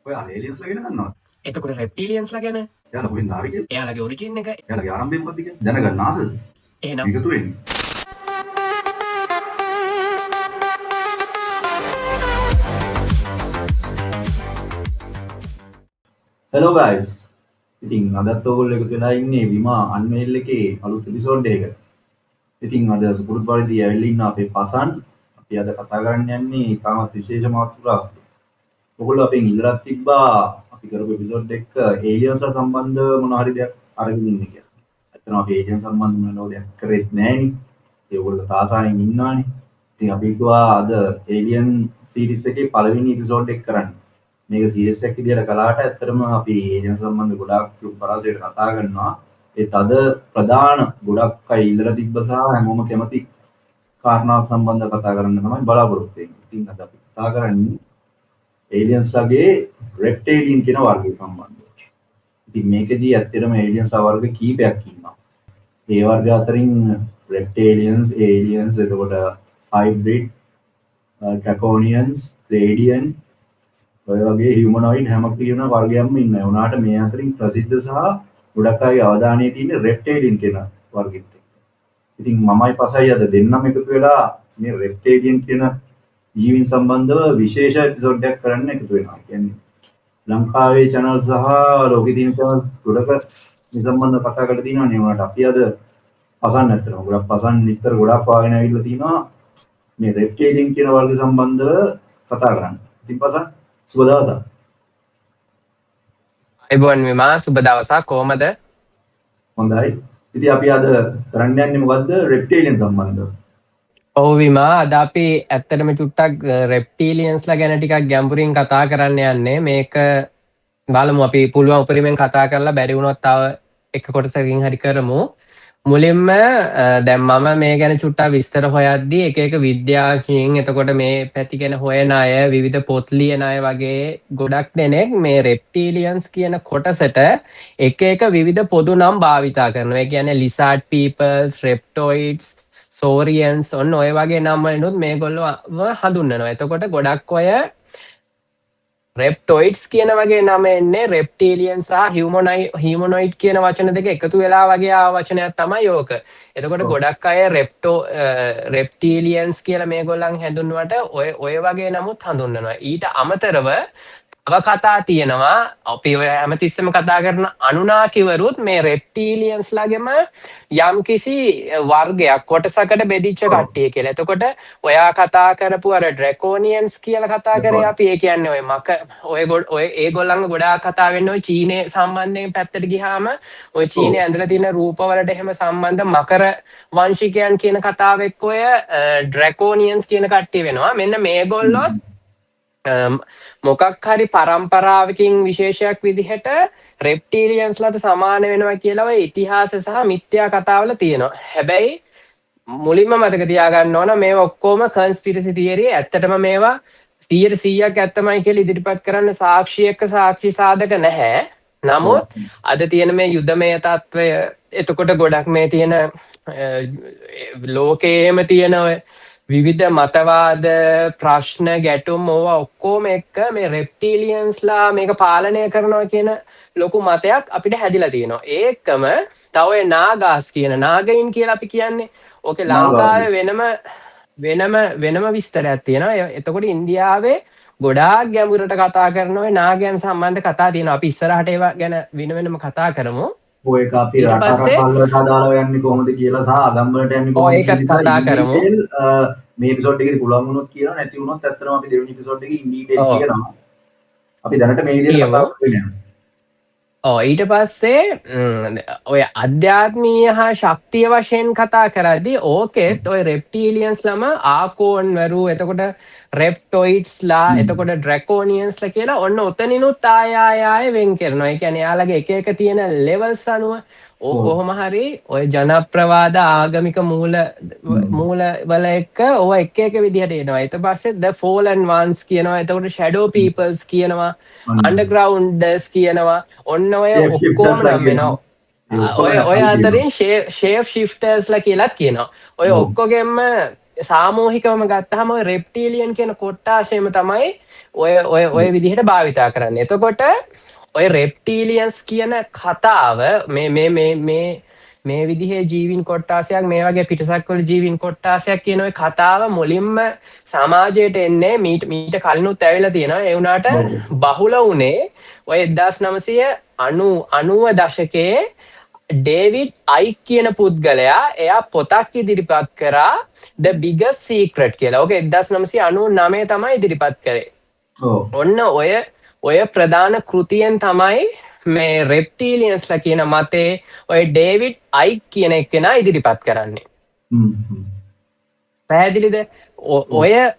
ඔයාලා ඒලියන්ස්ලා ගැන දන්නවද? එතකොට රෙප්ටීලියන්ස්ලා ගැන? එයාලා කොහෙන්ද ආවේ කියලා? එයාලගේ ඔරිජින් එක. එයාලගේ ආරම්භය මොකක්ද කියලා දැනගන්න ආසද? එහෙනම් එකතු වෙන්න. Hello guys. ඉතින් අදත් ඔයගොල්ලෝ එකතු වෙලා ඉන්නේ විමා අන්මේල් එකේ අලුත් එපිසෝඩ් එකකට. ඉතින් අද සුපුරුදු පරිදි ඇවිල්ලා ඉන්න අපේ පසන් අපි අද කතා කරන්න යන්නේ තාමත් විශේෂ මාතෘකාවක්. ඔයගොල්ලෝ අපෙන් ඉල්ලලා තිබ්බා අපි කරපු එපිසෝඩ් එක ඒලියන්ස්ලා සම්බන්ධ මොන හරි දෙයක් අරගෙන ඉන්න කියලා. ඇත්තටම අපි ඒලියන් සම්බන්ධ මොන දෙයක් කරෙත් නෑනේ. ඒගොල්ලෝ තාසාවෙන් ඉන්නවානේ. ඉතින් අපි හිතුවා අද ඒලියන් සීරීස් එකේ පළවෙනි එපිසෝඩ් එක කරන්න. මේක සීරියස් එකක් විදියට කළාට ඇත්තටම අපි ඒජන්ට් සම්බන්ධ ගොඩාක් පරාසයට කතා කරනවා. ඒත් අද ප්‍රධාන ගොඩක් අය ඉල්ලලා තිබ්බ සහ හැමෝම කැමති කාරණාවක් සම්බන්ධව කතා කරන්න තමයි බලාපොරොත්තු වෙන්නේ. ඉතින් අද අපි කතා කරන්නේ ඒලියන්ස්ලාගේ රෙප්ටේලියන් කියන වර්ගය සම්බන්ධව. ඉතින් මේකෙදී ඇත්තටම ඒලියන්ස් වර්ග කීපයක් ඉන්නවා. ඒ වර්ග අතරින් රෙප්ටේලියන්ස්, ඒලියන්ස්, එතකොට හයිබ්‍රිඩ්, ඩ්‍රැකෝනියන්ස්, රේඩියන් ඔය වගේ හියුමනොයිඩ් හැම කියන වර්ගයක්ම ඉන්නවා. ඒ වුණාට මේ අතරින් ප්‍රසිද්ධ සහ ගොඩක් අය අවධානය තියෙන්නේ රෙප්ටේලියන් කියන වර්ගෙත් එක්ක. ඉතින් මමයි පසයි අද දෙන්නම එකතු වෙලා මේ රෙප්ටේලියන් කියන ජීවීන් සම්බන්ධව විශේෂ එපිසෝඩ් එකක් කරන්න එකතු වෙනවා. කියන්නේ ලංකාවේ channel සහ ලෝකෙ තියෙන channel ගොඩක මේ සම්බන්ධව කතා කරලා තියෙනවා නේ. වුණාට අපි අද පසන් නැත්තරම ගොඩක් පසන් විස්තර ගොඩක් වාගෙන ඇවිල්ලා තියෙනවා මේ රෙප්ටේලියන් කියන වර්ග සම්බන්ධව කතා කරන්න. ඉතින් පසන් සුබ දවසක්. අයිබෝන් විමා සුබ දවසක් කොහමද? හොඳයි. ඉතින් අපි අද කරන්න යන්නේ මොකද්ද? රෙප්ටේලියන් සම්බන්ධව. ඔව් විමා අද අපි ඇත්තටම චුට්ටක් රෙප්ටීලියන්ස්ලා ගැන ටිකක් ගැඹුරින් කතා කරන්න යන්නේ. මේක බලමු අපි පුළුවන් උපරිමෙන් කතා කරලා බැරි වුණොත් තව එක කොටසකින් හරි කරමු. මුලින්ම දැන් මම මේ ගැන චුට්ටක් විස්තර හොයද්දී එක විද්‍යාඥයින් එතකොට මේ පැති ගැන හොයන අය විවිධ පොත් ලියන අය වගේ ගොඩක් දෙනෙක් මේ රෙප්ටීලියන්ස් කියන කොටසට එක විවිධ පොදු නම් භාවිතා කරනවා. ඒ කියන්නේ ලිසාඩ් පීපල්ස්, රෙප්ටොයිඩ්ස්, සෝරියන්ස් ඔන්න ඔය වගේ නම් වලිනුත් මේගොල්ලෝ හඳුන්වනවා. එතකොට ගොඩක් ඔය රෙප්ටොයිඩ්ස් කියන වගේ නම එන්නේ රෙප්ටීලියන් සහ හියුමනොයිඩ් කියන වචන දෙක එකතු වෙලා වගේ ආව වචනයක් තමයි ඕක. එතකොට ගොඩක් අය රෙප්ටීලියන්ස් කියලා මේගොල්ලන් හැඳුන්වුවට ඔය වගේ නමුත් හඳුන්වනවා. ඊට අමතරව තව කතා තියෙනවා. අපි ඔය හැමතිස්සෙම කතා කරන අනුනාකිවරුත් මේ රෙප්ටීලියන්ස්ලාගෙම යම්කිසි වර්ගයක් කොටසකට බෙදිච්ච කට්ටිය කියලා. එතකොට ඔයා කතා කරපු අර ඩ්‍රැකෝනියන්ස් කියලා කතා කරේ අපි. ඒ කියන්නේ ඔය ඒගොල්ලන්ගේ ගොඩාක් කතා වෙන්නේ ඔය චීනේ සම්බන්ධයෙන් පැත්තට ගියාම ඔය චීනේ ඇඳලා තියෙන රූපවලට එහෙම සම්බන්ධ මකර වංශිකයන් කියන කතාව එක්ක ඔය ඩ්‍රැකෝනියන්ස් කියන කට්ටිය වෙනවා. මෙන්න මේගොල්ලොත් මොකක් හරි පරම්පරාවකින් විශේෂයක් විදිහට රෙප්ටීලියන්ස්ලාට සමාන වෙනවා කියලා ඔය ඉතිහාස සහ මිත්‍යා කතාවල තියෙනවා. හැබැයි මුලින්ම මතක තියාගන්න ඕන මේවා ඔක්කොම කන්ස්පිරසි තියරි. ඇත්තටම මේවා 100%ක් ඇත්තමයි කියලා ඉදිරිපත් කරන්න සාක්ෂි එක්ක සාක්ෂි සාධක නැහැ. නමුත් අද තියෙන මේ යුදමය තත්ත්වය එතකොට ගොඩක් මේ තියෙන ලෝකයේම තියෙන ඔය විවිධ මතවාද ප්‍රශ්න ගැටුම් ඕවා ඔක්කොම එක්ක මේ රෙප්ටීලියන්ස්ලා මේක පාලනය කරනවා කියන ලොකු මතයක් අපිට හැදිලා තියෙනවා. ඒකම තව ඔය නාගාස් කියන නාගයින් කියලා අපි කියන්නේ. ඕකේ ලංකාවේ වෙනම විස්තරයක් තියෙනවා. එතකොට ඉන්දියාවේ ගොඩාක් ගැඹුරට කතා කරන ඔය නාගයන් සම්බන්ධ කතා තියෙනවා. අපි ඉස්සරහට ඒවා ගැන වෙනම කතා කරමු. ඔය එක අපි රටවල්වලට අදාළව යන්නේ කොහොමද කියලා සහ අගම්වලට යන්නේ කොහොමද ඒකත් කතා කරමු. මේ එපිසෝඩ් එකේදී පුළුවන් වුණොත් කියනවා, නැති වුණොත් ඇත්තටම අපි දෙවෙනි එපිසෝඩ් එකේ ඉන් ඩීටේල් කියනවා. අපි දැනට මේ විදිහට කතා කරගෙන යනවා. ඊට පස්සේ ඔය අධ්‍යාත්මීය හා ශක්තිය වශයෙන් කතා කරද්දී ඕකෙත් ඔය රෙප්ටීලියන්ස්ලම ආකෝන්වරු එතකොට රෙප්ටොයිඩ්ස්ලා එතකොට ඩ්‍රැකෝනියන්ස්ලා කියලා ඔන්න ඔතනිනුත් ආය වෙන් කරනවා. ඒ කියන්නේ යාළගේ එක තියෙන ලෙවල්ස් අනුව කොහොම හරි ඔය ජනප්‍රවාද ආගමික මූල වල එක්ක ඔය එක විදිහට එනවා. ඊට පස්සේ the fallen ones කියනවා. එතකොට shadow peoples කියනවා. undergrounders කියනවා. ඔන්න ඔය ඔක්කොම නම් වෙනවා. ඔය අතරින් shape shifters ලා කියලාත් කියනවා. ඔය ඔක්කොගෙම සාමූහිකවම ගත්තහම රෙප්ටීලියන් කියන කොට්ටාශයම තමයි ඔය විදිහට භාවිතා කරන්න. එතකොට ඔය රෙප්ටීලියන්ස් කියන කතාව මේ විදිහේ ජීවින් කොට්ටාසයක් මේ වගේ පිටසක්වල ජීවින් කොට්ටාසයක් කියන ඔය කතාව මුලින්ම සමාජයට එන්නේ මීට කලිනුත් ඇවිල්ලා තියෙනවා. ඒ වුණාට බහුල වුණේ ඔය 1990 දශකයේ ඩේවිඩ් අයික් කියන පුද්ගලයා එයා පොතක් ඉදිරිපත් කරා The Biggest Secret කියලා. ඕක 1999 තමයි ඉදිරිපත් කරේ. ඔන්න ඔය ප්‍රධාන කෘතියෙන් තමයි මේ රෙප්ටීලියන්ස්ලා කියන මතේ ඔය ඩේවිඩ් අයික් කියන එක්කෙනා ඉදිරිපත් කරන්නේ. පැහැදිලිද?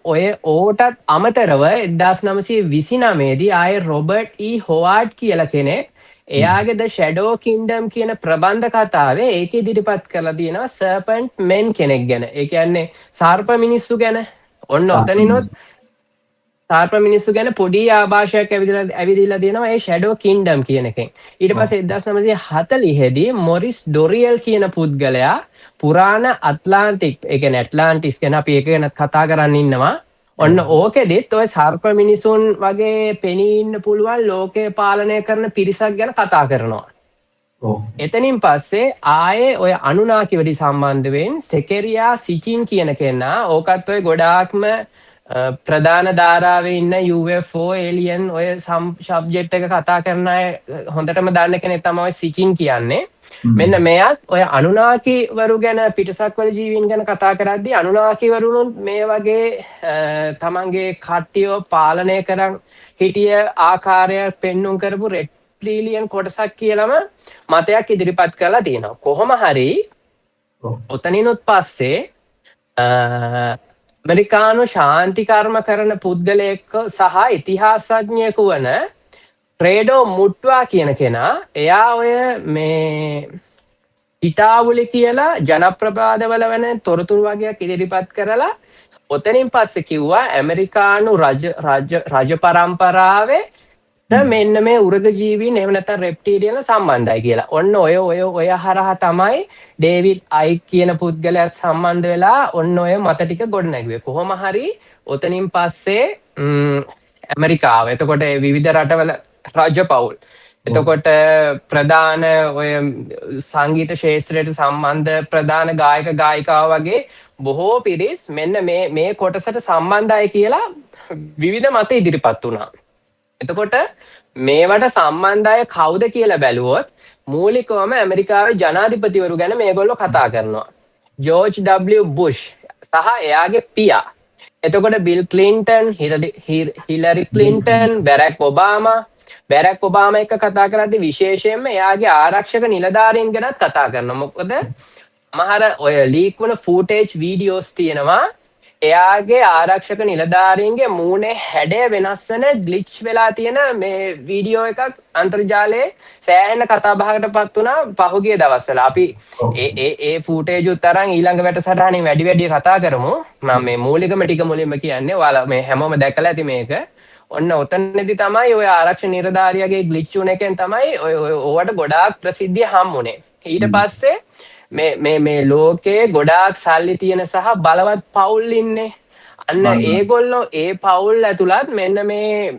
ඔය ඕටත් අමතරව 1929 දී ආයේ රොබර්ට් හොවාර්ඩ් කියලා කෙනෙක් එයාගේ ද ෂැඩෝ කින්ඩම් කියන ප්‍රබන්ධ කතාවේ ඒක ඉදිරිපත් කරලා තියෙනවා සර්පන්ට් මෙන් කෙනෙක් ගැන. ඒ කියන්නේ සර්ප මිනිස්සු ගැන. ඔන්න ඔතනිනොත් සර්ප මිනිස්සු ගැන පොඩි ආభాෂයක් ඇවිදilla දෙනවා ඒ ෂැඩෝ කින්ඩම් කියන එකෙන්. ඊට පස්සේ 1940 දී මොරිස් ඩොරියල් කියන පුද්ගලයා පුරාණ ඇට්ලාන්ටික් ඒ කියන්නේ ඇට්ලාන්ටිස් ගැන අපි ඒක ගැන කතා කරන්න ඉන්නවා. ඔන්න ඕකෙදිත් ඔය සර්ප මිනිසුන් වගේ පෙනී ඉන්න පුළුවන් ලෝකය පාලනය කරන පිරිසක් ගැන කතා කරනවා. එතනින් පස්සේ ආයේ ඔය අනුනාකිවලි සම්බන්ධයෙන් සෙකෙරියා සිචින් කියන කෙනා ඕකත් ඔය ගොඩාක්ම ප්‍රධාන ධාරාවේ ඉන්න UFO එලියන් ඔය සබ්ජෙක්ට් එක කතා කරන අය හොඳටම දන්න කෙනෙක් තමයි සිචින් කියන්නේ. මෙන්න මෙයත් ඔය අනුනාකිවරු ගැන පිටසක්වල ජීවීන් ගැන කතා කරද්දී අනුනාකිවරුනුත් මේ වගේ තමන්ගේ කට්ටියව පාලනය කරන් හිටිය ආකාරය පෙන්눔 කරපු රෙප්ටිලියන් කොටසක් කියලාම මතයක් ඉදිරිපත් කරලා තියෙනවා. කොහොම හරි ඔතනිනුත් පස්සේ ඇමරිකානු ශාන්ති කර්ම කරන පුද්ගලයෙක් සහ ඉතිහාසඥයෙකු වන ට්‍රේඩෝ මුට්වා කියන කෙනා එයා ඔය මේ හිටාවුලි කියලා ජනප්‍රවාදවල වෙන තොරතුරු වගේක් ඉදිරිපත් කරලා ඔතනින් පස්සේ කිව්වා ඇමරිකානු රජ පරම්පරාවේ මෙන්න මේ උරග ජීවීන් එහෙම නැත්නම් රෙප්ටීලියන් සම්බන්ධයි කියලා. ඔන්න ඔය හරහා තමයි ඩේවිඩ් අයික් කියන පුද්ගලයාත් සම්බන්ධ වෙලා ඔන්න ඔය මත ටික ගොඩනැගුවේ. කොහොම හරි ඔතනින් පස්සේ ඇමරිකාව එතකොට විවිධ රටවල රජ පවුල් එතකොට ප්‍රධාන ඔය සංගීත ශාස්ත්‍රයට සම්බන්ධ ප්‍රධාන ගායක ගායිකාව වගේ බොහෝ පිරිස් මෙන්න මේ කොටසට සම්බන්ධයි කියලා විවිධ මත ඉදිරිපත් වුණා. එතකොට මේවට සම්බන්ධය කවුද කියලා බැලුවොත් මූලිකවම ඇමරිකාවේ ජනාධිපතිවරු ගැන මේගොල්ලෝ කතා කරනවා. ජෝර්ජ් W බුෂ් සහ එයාගේ පියා. එතකොට bill Clinton, Hillary Clinton, Barack Obama එක කතා කරද්දී විශේෂයෙන්ම එයාගේ ආරක්ෂක නිලධාරීන් ගැනත් කතා කරනවා. මොකද මහර ඔය ලීක් වුණ ෆූටේජ් වීඩියෝස් තියෙනවා. එයාගේ ආරක්ෂක නිලධාරීන්ගේ මූණේ හැඩය වෙනස් වෙන ග්ලිච් වෙලා තියෙන මේ වීඩියෝ එකක් අන්තර්ජාලයේ සෑහෙන කතා බහකට පත් වුණා පහුගිය දවස්වල. අපි ඒ ෆූටේජ් උත් අරන් ඊළඟ වැඩසටහනින් වැඩි කතා කරමු. මම මේ මූලිකම ටික මුලින්ම කියන්නේ. ඔයාලා මේ හැමෝම දැකලා ඇති මේක. ඔන්න ඔතනදී තමයි ඔය ආරක්ෂක නිලධාරියාගේ ග්ලිච් වුණ එකෙන් තමයි ඔයාට ගොඩාක් ප්‍රසිද්ධිය හම්බුනේ. ඊට පස්සේ මේ ලෝකයේ ගොඩාක් සල්ලි තියෙන සහ බලවත් පවුල් ඉන්නේ. අන්න ඒගොල්ලෝ ඒ පවුල් ඇතුළත් මෙන්න මේ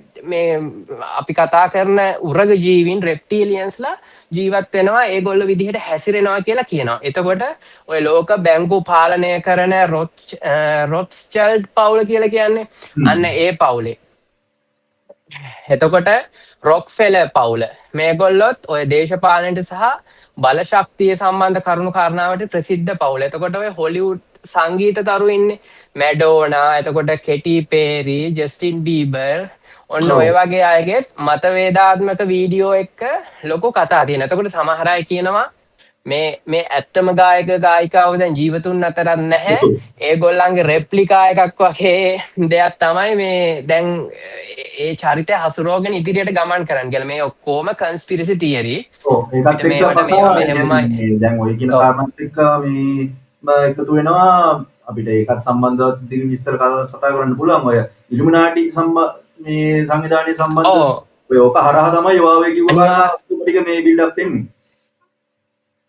අපි කතා කරන උරග ජීවීන් රෙප්ටීලියන්ස්ලා ජීවත් වෙනවා ඒගොල්ලෝ විදිහට හැසිරෙනවා කියලා කියනවා. එතකොට ඔය ලෝක බැංකු පාලනය කරන රොත්ස්චයිල්ඩ් පවුල කියලා කියන්නේ අන්න ඒ පවුලේ. එතකොට රොක්ෆෙලර් පවුල මේගොල්ලොත් ඔය දේශපාලනයට සහ බලශක්තිය සම්බන්ධ කරුණු කාරණාවට ප්‍රසිද්ධ පවුල. එතකොට ඔය හොලිවුඩ් සංගීත තරු ඉන්නේ මැඩෝනා, එතකොට කෙටි පේරි, ජස්ටින් බීබර් ඔන්න ඔය වගේ අයගෙත් මතවේදාත්මක වීඩියෝ එක්ක ලොකු කතා තියෙනවා. එතකොට සමහර අය කියනවා මේ ඇත්තම ගායක ගායිකාව දැන් ජීවතුන් අතරත් නැහැ. ඒගොල්ලන්ගේ රෙප්ලිකා එකක් වගේ දෙයක් තමයි මේ දැන් ඒ චරිතය හසුරෝගෙන ඉදිරියට ගමන් කරන්න කියලා. මේ ඔක්කොම කන්ස්පිරසි තියරි. ඒකත් එක්ක දැන් ඔය කියන කාරණාත් එක්ක මේ එකතු වෙනවා අපිට ඒකත් සම්බන්ධව දිග විස්තර කතා කරන්න පුළුවන්. ඔය ඉලුමිනාටි මේ සංවිධානයේ සම්බන්ධ ඔය ඕක හරහා තමයි ඔයාවේ කිව්ව කාරණා ටික මේ බිල්ඩ් අප් වෙන්නේ.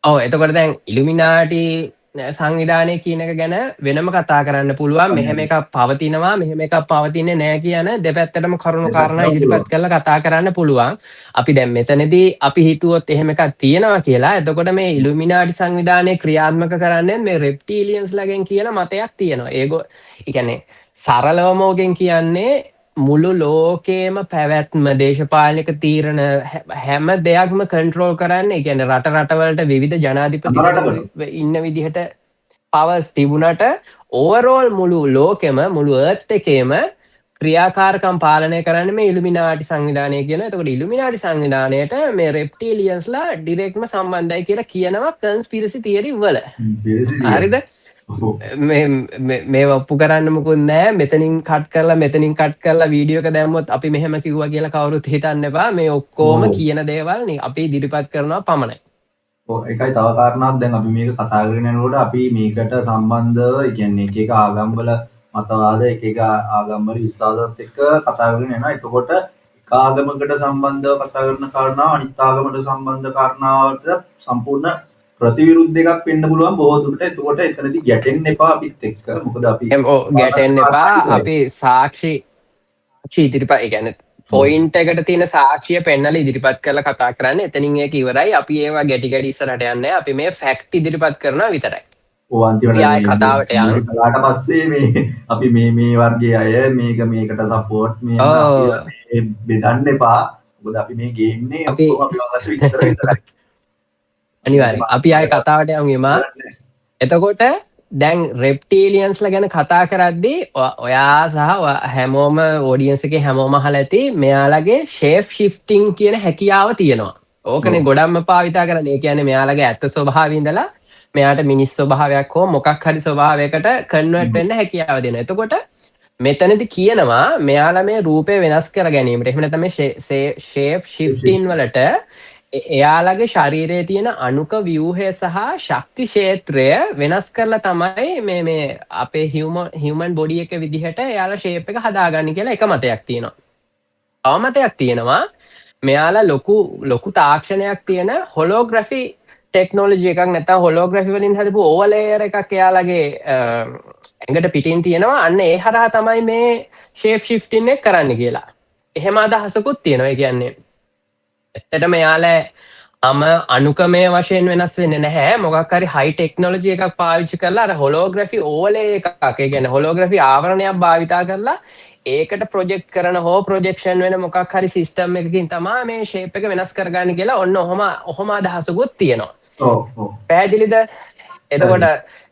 එතකොට දැන් ඉලුමිනාටි සංවිධානය කියන එක ගැන වෙනම කතා කරන්න පුළුවන්. මෙහෙම එකක් පවතිනවා මෙහෙම එකක් පවතින්නේ නෑ කියන දෙපැත්තටම කරුණු කාරණා ඉදිරිපත් කරලා කතා කරන්න පුළුවන්. අපි දැන් මෙතනදී අපි හිතුවොත් එහෙම එකක් තියෙනවා කියලා. එතකොට මේ ඉලුමිනාටි සංවිධානය ක්‍රියාත්මක කරන්නේ මේ රෙප්ටීලියන්ස්ලාගෙන් කියන මතයක් තියෙනවා. ඒ කියන්නේ සරලවම ඕකෙන් කියන්නේ මුළු ලෝකේම පැවැත්ම දේශපාලනික තීරණ හැම දෙයක්ම කන්ට්‍රෝල් කරන්න. ඒ කියන්නේ රට රටවලට විවිධ ජනාධිපති ඉන්න විදිහට පවර්ස් තිබුණට ඕවරෝල් මුළු ලෝකෙම මුළු අර්ත් එකේම ක්‍රියාකාරකම් පාලනය කරන්න මේ ඉලුමිනාටි සංවිධානය කියන. එතකොට ඉලුමිනාටි සංවිධානයට මේ රෙප්ටීලියන්ස්ලා ඩිරෙක්ට්ම සම්බන්ධයි කියලා කියනවා කන්ස්පිරසි තියරි වල. හරිද? මේ ඔප්පු කරන්න මුකුත් නෑ. මෙතනින් කට් කරලා වීඩියෝ එක දැම්මොත් අපි මෙහෙම කිව්වා කියලා කවුරුත් හිතන්න එපා. මේ ඔක්කොම කියන දේවල් අපි ඉදිරිපත් කරනවා පමණයි. එකයි තව කාරණාවක් දැන් අපි මේක කතා කරගෙන යනකොට අපි මේකට සම්බන්ධව ඒ කියන්නේ එක එක ආගම්වල මතවාද එක එක ආගම්වල විශ්වාසات එක්ක කතා කරගෙන යනවා. එතකොට එක ආගමකට සම්බන්ධව කතා කරන කාරණාව අනිත් ආගමකට සම්බන්ධ කාරණාවට සම්පූර්ණ ප්‍රතිවිරුද්ධ එකක් වෙන්න පුළුවන් බොහෝ දුරට. එතකොට එතනදී ගැටෙන්න එපා අපිත් එක්ක. මොකද අපි ගැටෙන්න එපා. අපි සාක්ෂි ඉදිරිපත් ඒ කියන්නේ පොයින්ට් එකට තියෙන සාක්ෂිය පෙන්නලා ඉදිරිපත් කරලා කතා කරන්නේ. එතනින් ඒක ඉවරයි. අපි ඒවා ගැටි ඉස්සරහට යන්නේ. අපි මේ ෆැක්ට් ඉදිරිපත් කරනවා විතරයි. ඔව් අන්තිමට ආයි කතාවට යන්න. කලාට පස්සේ මේ අපි මේ වර්ගයේ අය මේකට සපෝට් මේ බෙදන්න එපා. මොකද අපි මේ ගේන්නේ ඔක්කොම අපිට විස්තර විතරයි. අනිවාර්යෙන්. අපි ආයි කතාවට යමු. එතකොට දැන් රෙප්ටීලියන්ස්ලා ගැන කතා කරද්දී ඔයා සහ හැමෝම ඔඩියන්ස් එකේ හැමෝම අහලා ඇති මෙයාලගේ ෂේප් ෂිෆ්ටිං කියන හැකියාව තියෙනවා. ඕකනේ ගොඩක්ම භාවිතා කරන්නේ. ඒ කියන්නේ මෙයාලගේ ඇත්ත ස්වභාවය ඉඳලා මෙයාට මිනිස් ස්වභාවයක් හෝ මොකක් හරි ස්වභාවයකට කන්වර්ට් වෙන්න හැකියාව දෙනවා. එතකොට මෙතනදි කියනවා මෙයාලා මේ රූපය වෙනස් කර ගැනීමට එහෙම නැත්නම් මේ ෂේප් ෂිෆ්ටින් වලට එයාලගේ ශරීරයේ තියෙන අණුක ව්‍යුහය සහ ශක්ති ක්ෂේත්‍රය වෙනස් කරලා තමයි මේ අපේ හියුමන් බොඩි එක විදිහට එයාලා ෂේප් එක හදාගන්නේ කියලා එක මතයක් තියෙනවා. තව මතයක් තියෙනවා මෙයාලා ලොකු තාක්ෂණයක් තියෙන හොලෝග්‍රැෆි ටෙක්නෝලොජි එකක් නැත්නම් හොලෝග්‍රැෆි වලින් හදපු ඕවර්ලේයර් එකක් එයාලගේ ඇඟට පිටින් තියෙනවා. අන්න ඒ හරහා තමයි මේ ෂේප් ෂිෆ්ටින් එක කරන්න කියලා. එහෙම අදහසකුත් තියෙනවා. ඒ කියන්නේ ඇත්තටම යාලා අනුකමය වශයෙන් වෙනස් වෙන්නේ නැහැ. මොකක් හරි හයි ටෙක්නොලොජි එකක් පාවිච්චි කරලා අර හොලෝග්‍රැෆි ඕවර්ලේ එකක් ඒ කියන්නේ හොලෝග්‍රැෆි ආවරණයක් භාවිතා කරලා ඒකට ප්‍රොජෙක්ට් කරන හෝ ප්‍රොජෙක්ෂන් වෙන මොකක් හරි සිස්ටම් එකකින් තමයි මේ ෂේප් එක වෙනස් කරගන්නේ කියලා ඔන්න ඔහොම අදහසකුත් තියෙනවා. පැහැදිලිද? එතකොට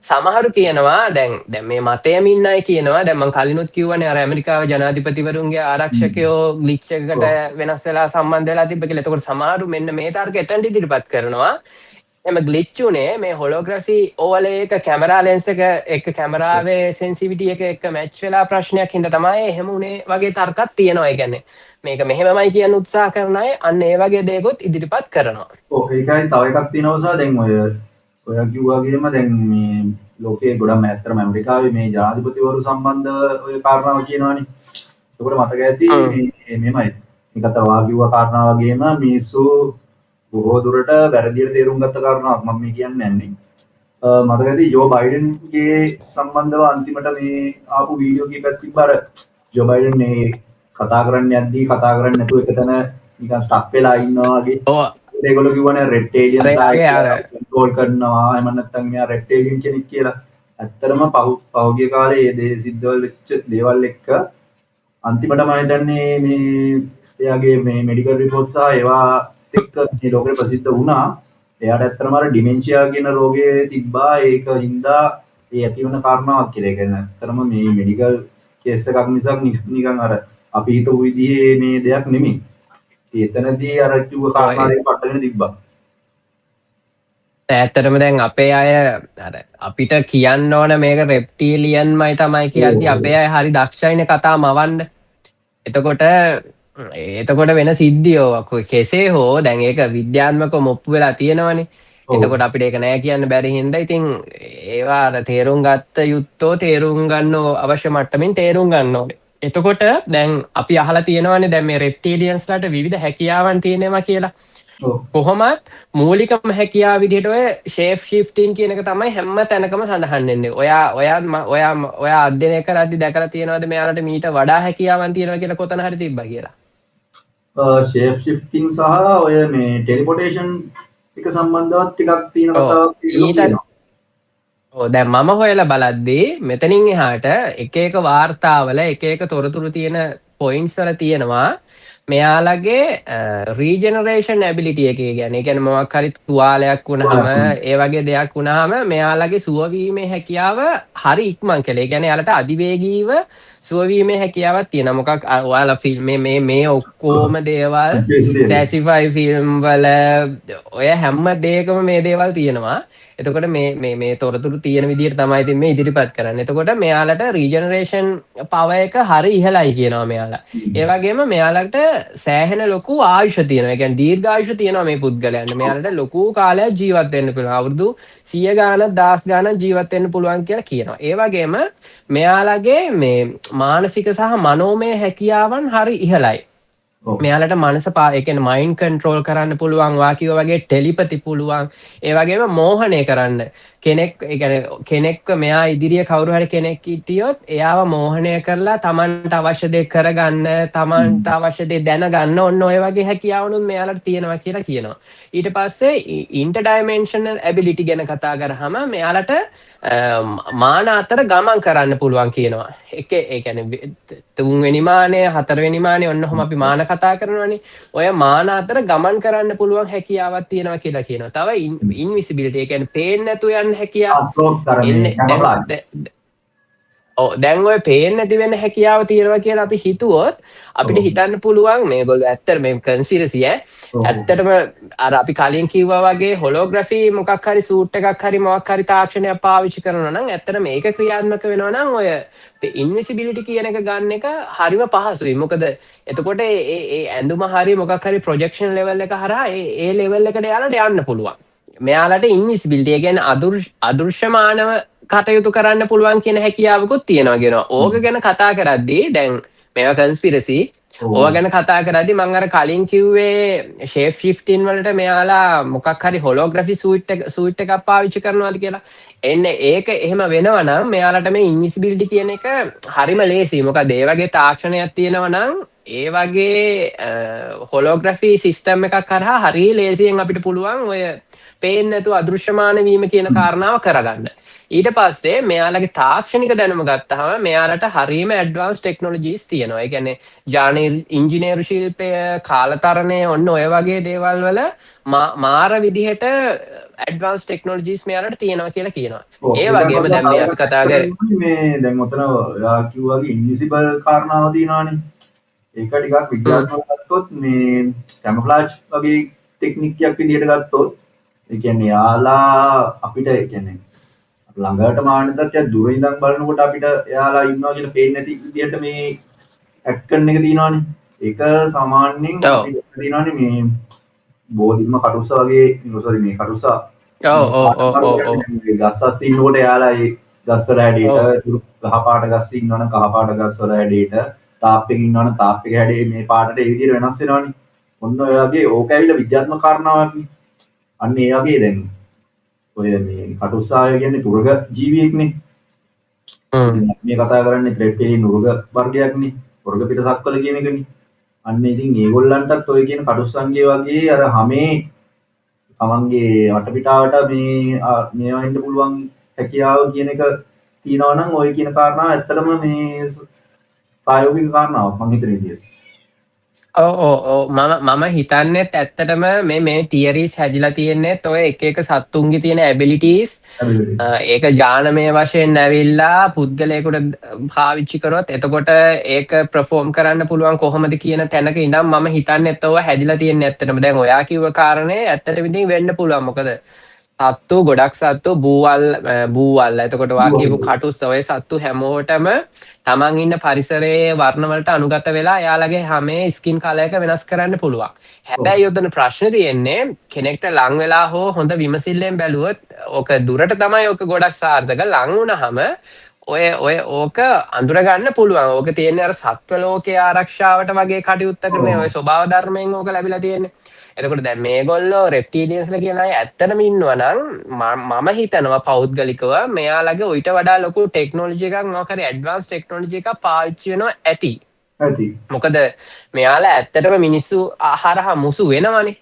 සමහරු කියනවා දැන් මේ මතයම ඉන්න අය කියනවා දැන් මම කලිනුත් කිව්වනේ අර ඇමරිකාවේ ජනාධිපතිවරුන්ගේ ආරක්ෂකයෝ ග්ලිච් එකකට වෙනස් වෙලා සම්බන්ධ වෙලා තිබ්බ කියලා. එතකොට සමහරු මෙන්න මේ තර්ක එතනට ඉදිරිපත් කරනවා. එම ග්ලිච් උනේ මේ හොලෝග්‍රැෆි ඕවර්ලේ එක කැමරා ලෙන්ස් එක කැමරාවේ සෙන්සිටිවිටි එක මැච් වෙලා ප්‍රශ්නයක් හින්දා තමයි එහෙම උනේ වගේ තර්කත් තියෙනවා. ඒ කියන්නේ මේක මෙහෙමමයි කියන්න උත්සාහ කරන අය අන්න ඒ වගේ දේකොත් ඉදිරිපත් කරනවා. ඔව් ඒකයි තව එකක් තියෙනවා දැන් ඔය කිව්වාගේම දැන් මේ ලෝකයේ ගොඩක් ඇත්තටම ඇමරිකාවේ මේ ජනාධිපතිවරු සම්බන්ධව ඔය කාරණාව කියනවනේ. ඒකට මතක ඇති මෙහෙමයි. මේකත් වා කිව්වා කාරණාව වගේම මිනිස්සු බොහෝ දුරට වැරදියට තේරුම් ගත්ත කාරණාවක් මම මේ කියන්නේ නැහැ. මතක ඇති ජෝ බයිඩන්ගේ සම්බන්ධව අන්තිමට මේ ආපු වීඩියෝ කීපයක් තිබ්බා. ජෝ බයිඩන් මේ කතා කරන්න යද්දී කතා කරන්නේ නැතුව එකතන නිකන් ස්ටක් වෙලා ඉන්නවා වගේ. ඒගොල්ලෝ කිව්වනේ රෙප්ටේලියන් කන්ට්‍රෝල් කරනවා එහෙම නැත්නම් මෙයා රෙප්ටේලියන් කෙනෙක් කියලා. ඇත්තටම පහුගිය කාලේ මේ දේ සිද්ධවල වෙච්ච දේවල් එක්ක අන්තිමට මම හිතන්නේ මේ එයාගේ මේ මෙඩිකල් රිපෝට් සහ ඒවා එක්ක මේ ලෝකෙ ප්‍රසිද්ධ වුණා. එයාට ඇත්තටම අර ඩිමෙන්ෂියා කියන රෝගය තිබ්බා. ඒක හින්දා ඒ ඇතිවන කාරණාවක් කියලා. ඒ කියන්නේ ඇත්තටම මේ මෙඩිකල් කේස් එකක් මිසක් නිකන් අර අපි හිතපු විදිහේ මේ දෙයක් නෙමෙයි. එතනදී අර කිව්ව කාරණාවෙන් පටලගෙන තිබ්බා. ඇත්තටම දැන් අපේ අය අපිට කියන්න ඕන මේක රෙප්ටීලියන්මයි තමයි කියද්දි අපේ අය හරි දක්ෂයිනේ කතා මවන්න. එතකොට වෙන සිද්ධියෝ කෙසේ හෝ දැන් ඒක විද්‍යාත්මකව මොප්පු වෙලා තියෙනවනේ. එතකොට අපිට ඒක නෑ කියන්න බැරි හින්දා ඉතින් ඒවා තේරුම් ගත්ත යුත්තෝ තේරුම් ගන්න අවශ්‍ය මට්ටමින් තේරුම් ගන්න ඕනේ. එතකොට දැන් අපි අහලා තියෙනවානේ දැන් මේ රෙප්ටීලියන්ස්ලාට විවිධ හැකියාවන් තියෙනවා කියලා. ඔව්. කොහොමත් මූලිකම හැකියාව විදිහට ඔය ෂේප් ෂිෆ්ටින් කියන එක තමයි හැම තැනකම සඳහන් වෙන්නේ. ඔයා අධ්‍යයනය කරද්දි දැකලා තියෙනවද මෙයාලට මීට වඩා හැකියාවන් තියෙනවා කියලා කොතන හරි තිබ්බා කියලා? ෂේප් ෂිෆ්ටිං සහ ඔය මේ ටෙලිපොටේෂන් එක සම්බන්ධවත් ටිකක් තියෙන ඔව්. කතාවක් තියෙනවා. දැන් මම හොයලා බලද්දී මෙතනින් එහාට එක එක වාර්තාවල එක එක තොරතුරු තියෙන පොයින්ට්ස් වල තියෙනවා මෙයාලගේ රීජනරේෂන් ඇබිලිටි එකේ කියන්නේ. ඒ කියන්නේ මොකක් හරි තුවාලයක් වුණාම ඒ වගේ දෙයක් වුණාම මෙයාලගේ සුවවීමේ හැකියාව හරි ඉක්මන් කළේ. ඒ කියන්නේ යාලට අධිවේගීව සුවවීමේ හැකියාවක් තියෙනවා. මොකක් ඔයාලා ෆිල්ම් මේ ඔක්කොම දේවල් සැසිෆයි ෆිල්ම් වල ඔය හැම දෙයකම මේ දේවල් තියෙනවා. එතකොට මේ තොරතුරු තියෙන විදිහට තමයි ඉතින් මේ ඉදිරිපත් කරන්නේ. එතකොට මෙයාලට රීජනරේෂන් පවර් එක හරි ඉහළයි කියනවා මෙයාලා. ඒ වගේම මෙයාලට සෑහෙන ලොකු ආයුෂ තියෙනවා. ඒ කියන්නේ දීර්ඝායුෂ තියෙනවා මේ පුද්ගලයන්ට. මෙයාලට ලොකු කාලයක් ජීවත් වෙන්න පුළුවන්. අවුරුදු 100 ගාණක් 1000 ගාණක් ජීවත් වෙන්න පුළුවන් කියලා කියනවා. ඒ වගේම මෙයාලගේ මේ මානසික සහ මනෝමය හැකියාවන් හරි ඉහළයි. මෙයාලට මනස ඒ කියන්නේ මයින්ඩ් කන්ට්‍රෝල් කරන්න පුළුවන්, වාකිය වගේ ටෙලිපති පුළුවන්. ඒ වගේම මෝහණය කරන්න කෙනෙක්ව මෙයා ඉදිරියේ කවුරු හරි කෙනෙක් හිටියොත් එයාව මෝහණය කරලා Tamanට අවශ්‍ය දේ කරගන්න, Tamanට අවශ්‍ය දේ දැනගන්න ඔන්න ඔය වගේ හැකියාවනුත් මෙයාලට තියෙනවා කියලා කියනවා. ඊට පස්සේ ඉන්ටර්ඩයිමෙන්ෂනල් ඇබිලිටි ගැන කතා කරාම මෙයාලට මාන අතර ගමන් කරන්න පුළුවන් කියනවා. ඒ කියන්නේ තුන්වෙනි මානය, හතරවෙනි මානය ඔන්නෝම අපි මාන කතා කරනවානේ. ඔය මාන අතර ගමන් කරන්න පුළුවන් හැකියාවක් තියෙනවා කියලා කියනවා. තව ඉන්විසිබිලිටි, ඒ කියන්නේ පේන්නේ නැතු යන හැකියාව. දැන් ඔය පේන්නේ නැති වෙන හැකියාව තියෙනවා කියලා අපි හිතුවොත් අපිට හිතන්න පුළුවන් මේගොල්ලෝ ඇත්තට මේ කන්ස්පිරසි ඇත්තටම අර අපි කලින් කිව්වා වගේ හොලෝග්‍රැෆි මොකක් හරි සූට් එකක් හරි මොකක් හරි තාක්ෂණයක් පාවිච්චි කරනවා නම් ඇත්තට මේක ක්‍රියාත්මක වෙනවා නම් ඔය ඉන්විසිබිලිටි කියන එක ගන්න එක හරිම පහසුයි. මොකද එතකොට ඒ ඇඳුම හරි මොකක් හරි ප්‍රොජෙක්ෂන් ලෙවල් එක හරහා ඒ ලෙවල් එකට යාලට යන්න පුළුවන්. මෙයාලට ඉන්විසිබිලිටි, ඒ කියන්නේ අදෘශ්‍යමානව කටයුතු කරන්න පුළුවන් කියන හැකියාවකුත් තියෙනවා කියනවා. ඕක ගැන කතා කරද්දී දැන් මේවා කන්ස්පිරසි ඕවා ගැන කතා කරද්දී මම අර කලින් කිව්වේ ෂේප් ෂිෆ්ටින් වලට මෙයාලා මොකක් හරි හොලෝග්‍රැෆි සූට් එකක් පාවිච්චි කරනවාද කියලා. එන්නේ ඒක එහෙම වෙනවා නම් මෙයාලට මේ ඉන්විසිබිලිටි කියන එක හරිම ලේසියි. මොකද ඒ වගේ තාක්ෂණයක් තියෙනවා නම් ඒ වගේ හොලෝග්‍රැෆි සිස්ටම් එකක් කරහා හරි ලේසියෙන් අපිට පුළුවන් ඔය පේන්නේ නැතුව අදෘශ්‍යමාන වීම කියන කාරණාව කරගන්න. ඊට පස්සේ මෙයාලගේ තාක්ෂණික දැනුම ගත්තාම මෙයාලට හරීම ඇඩ්වාන්ස් ටෙක්නොලොජීස් තියෙනවා. ඒ කියන්නේ ජාන ඉංජිනේරු ශිල්පය, කාලතරණය ඔන්න ඔය වගේ දේවල් වල මාර විදිහට ඇඩ්වාන්ස් ටෙක්නොලොජීස් මෙයාලට තියෙනවා කියලා කියනවා. ඒ වගේම දැන් මේ අපි කතා කරේ මේ දැන් ඔතන ඔයා කිව්වාගේ ඉන්විසිබල් කාරණාව තියෙනවානේ. ඒක ටිකක් විද්‍යාත්මකව ගත්තොත් මේ කැමොෆ්ලාජ් වගේ ටෙක්නික් එකක් විදිහට ගත්තොත් ඒ කියන්නේ යාලා අපිට ඒ කියන්නේ ළඟට මානදට දුර ඉඳන් බලනකොට අපිට එයාලා ඉන්නවා කියලා පේන්නේ නැති විදිහට මේ ඇක්ට් කරන එක තියෙනවානේ. ඒක සාමාන්‍යයෙන් අපිට තියෙනවානේ මේ බෝධිම කටුස්ස වගේ මේ කටුස්ස ගස් අස්සේ ඉන්නකොට එයාලා ඒ ගස් වල හැඩයට ගහ පාට ගස් ඉන්නවනම් කහ පාට ගස් වල හැඩයට තාප් එකක ඉන්නවනම් තාප් එක හැඩේ මේ පාටට ඒ විදිහට වෙනස් වෙනවානේ. ඔන්න ඔය වගේ ඕක ඇවිල්ලා විද්‍යාත්මක කාරණාවක් නේ. අන්න ඒ වගේ දැන් ඔය මේ කටුස්සාය කියන්නේ තුරග ජීවියෙක්නේ. මේ කතා කරන්නේ ක්‍රෙප්ටේරියන් උර්ග වර්ගයක්නේ. උර්ග පිටසක්වල කියන එකනේ. අන්න ඉතින් ඒගොල්ලන්ටත් ඔය කියන කටුස්සන්ගේ වගේ අර හැමේ තමන්ගේ වටපිටාවට මේවා ඉන්න පුළුවන් හැකියාව කියන එක තියනවා නම් ඔය කියන කාරණා ඇත්තටම මේ ප්‍රායෝගික කාරණාවක් මම හිතන විදියට. මම හිතන්නෙත් ඇත්තටම මේ තියරීස් හැදිලා තියෙන්නේත් ඔය එක සත්තුන්ගේ තියෙන ඇබිලිටීස් ඒක ජානමය වශයෙන් ඇවිල්ලා පුද්ගලයෙකුට පාවිච්චි කරොත් එතකොට ඒක perform කරන්න පුළුවන් කොහොමද කියන තැනක ඉඳන් මම හිතන්නෙත් ඔය හැදිලා තියෙන්නේ ඇත්තටම. දැන් ඔයා කිව්ව කාරණේ ඇත්තටම ඉතින් වෙන්න පුළුවන්. මොකද සත්තු ගොඩක් සත්තු බූවල්ලා එතකොට වා කියපු කටුස්ස ඔය සත්තු හැමෝටම තමන් ඉන්න පරිසරයේ වර්ණ වලට අනුගත වෙලා එයාලගේ හැමේ ස්කින් කලර් එක වෙනස් කරන්න පුළුවන්. හැබැයි යොදන ප්‍රශ්නේ තියෙන්නේ කෙනෙක්ට ලං වෙලා හෝ හොඳ විමසිල්ලෙන් බැලුවොත් ඕක දුරට තමයි ඕක ගොඩක් සාර්ථක. ලං වුණාම ඔය ඕක අඳුරගන්න පුළුවන්. ඕක තියෙන්නේ අර සත්ව ලෝකයේ ආරක්ෂාවට වගේ කටයුත්තකට මේ ඔය ස්වභාව ධර්මයෙන් ඕක ලැබිලා තියෙන්නේ. එතකොට දැන් මේගොල්ලෝ රෙප්ටීලියන්ස්ලා කියන අය ඇත්තටම ඉන්නවා නම් මම හිතනවා පෞද්ගලිකව මෙයාලගේ ඊට වඩා ලොකු ටෙක්නොලොජි එකක් මොකක් හරි ඇඩ්වාන්ස් ටෙක්නොලොජි එකක් පාවිච්චි වෙනවා ඇති. ඇති. මොකද මෙයාලා ඇත්තටම මිනිස්සු හරහා මුසු වෙනවනේ.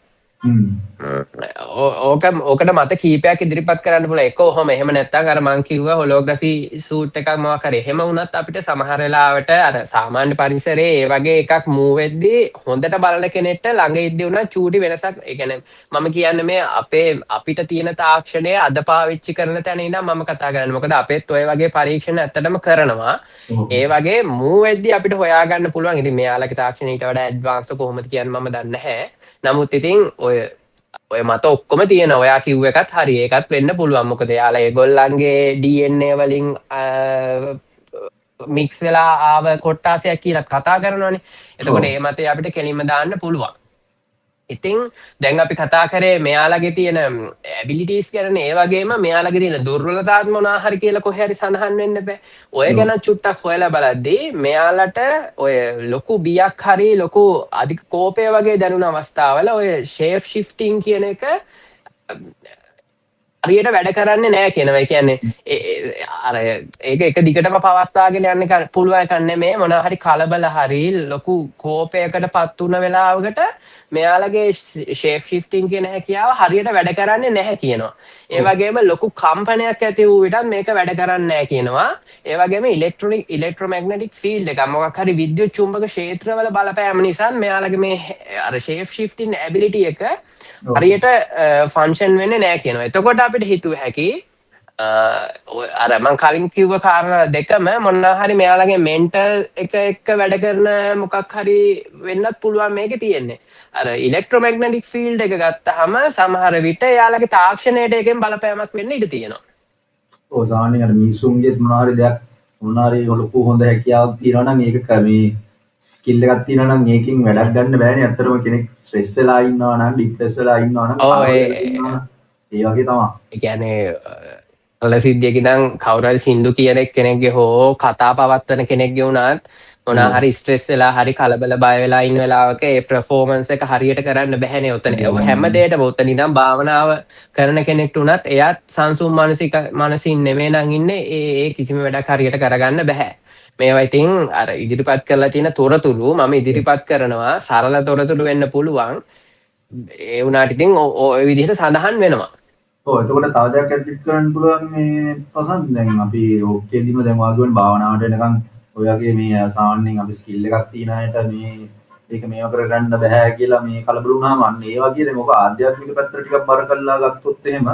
ඕකට මත කීපයක් ඉදිරිපත් කරන්න පුළුවන්. එක ඔහොම එහෙම නැත්නම් අර මං කිව්වා හොලෝග්‍රැෆි සූට් එකක් මොකක් හරි එහෙම වුණත් අපිට සමහර වෙලාවට අර සාමාන්‍ය පරිසරයේ ඒ වගේ එකක් මූව් වෙද්දී හොඳට බලන කෙනෙක්ට ළඟ ඉද්දී උනා චූටි වෙනසක්. ඒ කියන්නේ මම කියන්නේ මේ අපිට තියෙන තාක්ෂණය අද පාවිච්චි කරන තැන ඉඳන් මම කතා කරන්නේ. මොකද අපේත් ඔය වගේ පරීක්ෂණ ඇත්තටම කරනවා. ඒ වගේ මූව් වෙද්දී අපිට හොයාගන්න පුළුවන්. ඉතින් මෙයාලගේ තාක්ෂණය ඊට වඩා ඇඩ්වාන්ස් කොහොමද කියන්නේ මම දන්නේ නැහැ. නමුත් ඉතින් ඔය මත ඔක්කොම තියෙන ඔයා කිව්ව එකත් හරි ඒකත් වෙන්න පුළුවන්. මොකද යාලා ඒගොල්ලන්ගේ DNA වලින් මික්ස් වෙලා ආව කොට්ටාසයක් කියලා කතා කරනවානේ. එතකොට ඒ මතේ අපිට කෙලින්ම දාන්න පුළුවන්. ඉතින් දැන් අපි කතා කරේ මෙයාලගේ තියෙන ඇබිලිටිස් ගැන. ඒ වගේම මෙයාලගේ තියෙන දුර්වලතාවත් මොනවා හරි කියලා කොහේ හරි සඳහන් වෙන්න බෑ. ඔය ගැන චුට්ටක් හොයලා බලද්දී මෙයාලට ඔය ලොකු බියක් හරි ලොකු අධික කෝපය වගේ දැනුන අවස්ථාවල ඔය ෂේප් ෂිෆ්ටිං කියන එක හරියට වැඩ කරන්නේ නැහැ කියනවා. ඒ කියන්නේ අර ඒක එක දිගටම පවත්වාගෙන යන්න පුළුවන් එකක් නෙමෙයි. මොනවා හරි කලබල හරි ලොකු කෝපයකටපත් වුණ වෙලාවකට මෙයාලගේ ෂේප් ෂිෆ්ටිං කියන හැකියාව හරියට වැඩ කරන්නේ නැහැ කියනවා. ඒ වගේම ලොකු කම්පනයක් ඇති වූ විටත් මේක වැඩ කරන්නේ නැහැ කියනවා. ඒ වගේම ඉලෙක්ට්‍රොමැග්නටික් ෆීල්ඩ් එක මොකක් හරි විද්‍යුත් චුම්බක ක්ෂේත්‍රවල බලපෑම නිසා මෙයාලගේ මේ අර ෂේප් ෂිෆ්ටිං ඇබිලිටි එක හරියට ෆන්ක්ෂන් වෙන්නේ නැහැ කියනවා. එතකොට අපිට හිතුව හැකි අර මං කලින් කිව්ව කාරණා දෙකම මොනවා හරි මෙයාලගේ මෙන්ටල් එක එක්ක වැඩ කරන මොකක් හරි වෙන්නත් පුළුවන් මේකේ තියෙන්නේ. අර ඉලෙක්ට්‍රොමැග්නටික් ෆීල්ඩ් එක ගත්තාම සමහර විට එයාලගේ තාක්ෂණයට එකෙන් බලපෑමක් වෙන්න ඉඩ තියෙනවා. ඔව් සාමාන්‍යයෙන් අර මිනිසුන්ගේ මොනවා හරි දෙයක් මොනවා හරි ලොකු හොඳ හැකියාවක් තියෙනවා නම් ඒක මේ ස්කිල් එකක් තියෙනවා නම් ඒකෙන් වැඩක් ගන්න බෑනේ. ඇත්තටම කෙනෙක් ස්ට්‍රෙස් වෙලා ඉන්නවා නම් ડિප්‍රෙස් වෙලා ඉන්නවා නම් ඒ වගේ තමයි. ඒ කියන්නේ සිද්ධියක ඉඳන් කවුරු හරි සින්දු කියන කෙනෙක්ගේ හෝ කතා පවත්වන කෙනෙක්ගේ වුණත් මොනවා හරි ස්ට්‍රෙස් වෙලා හරි කලබල බය වෙලා ඉන්න වෙලාවක ඒ පර්ෆෝමන්ස් එක හරියට කරන්න බැහැනේ. ඔතන හැම දෙයකම ඔතන ඉඳන් භාවනාව කරන කෙනෙක්ට උනත් එයාත් සංසුන් මානසින් නෙමෙයි නම් ඉන්නේ ඒ කිසිම වැඩක් හරියට කරගන්න බෑ. මේවා ඉතින් අර ඉදිරිපත් කරලා තියෙන තොරතුරු මම ඉදිරිපත් කරනවා සරල තොරතුරු වෙන්න පුළුවන්. ඒ වුණාට ඉතින් ඔය විදිහට සඳහන් වෙනවා. ඔව් එතකොට තව දෙයක් ඇඩ්මිට් කරන්න පුළුවන් මේ පසන් දැන් අපි ඔක්කේදීම දැන් වාගුවන් භාවනාවට එනකන් ඔය වගේ මේ සාමාන්‍යයෙන් අපි ස්කිල් එකක් තියන අයට මේ ඒක මේව කරගන්න බෑ කියලා මේ කලබල වුණාම අන්න ඒ වගේ දැන් ඔක ආධ්‍යාත්මික පැත්තට ටිකක් බර කරලා ගත්තොත් එහෙම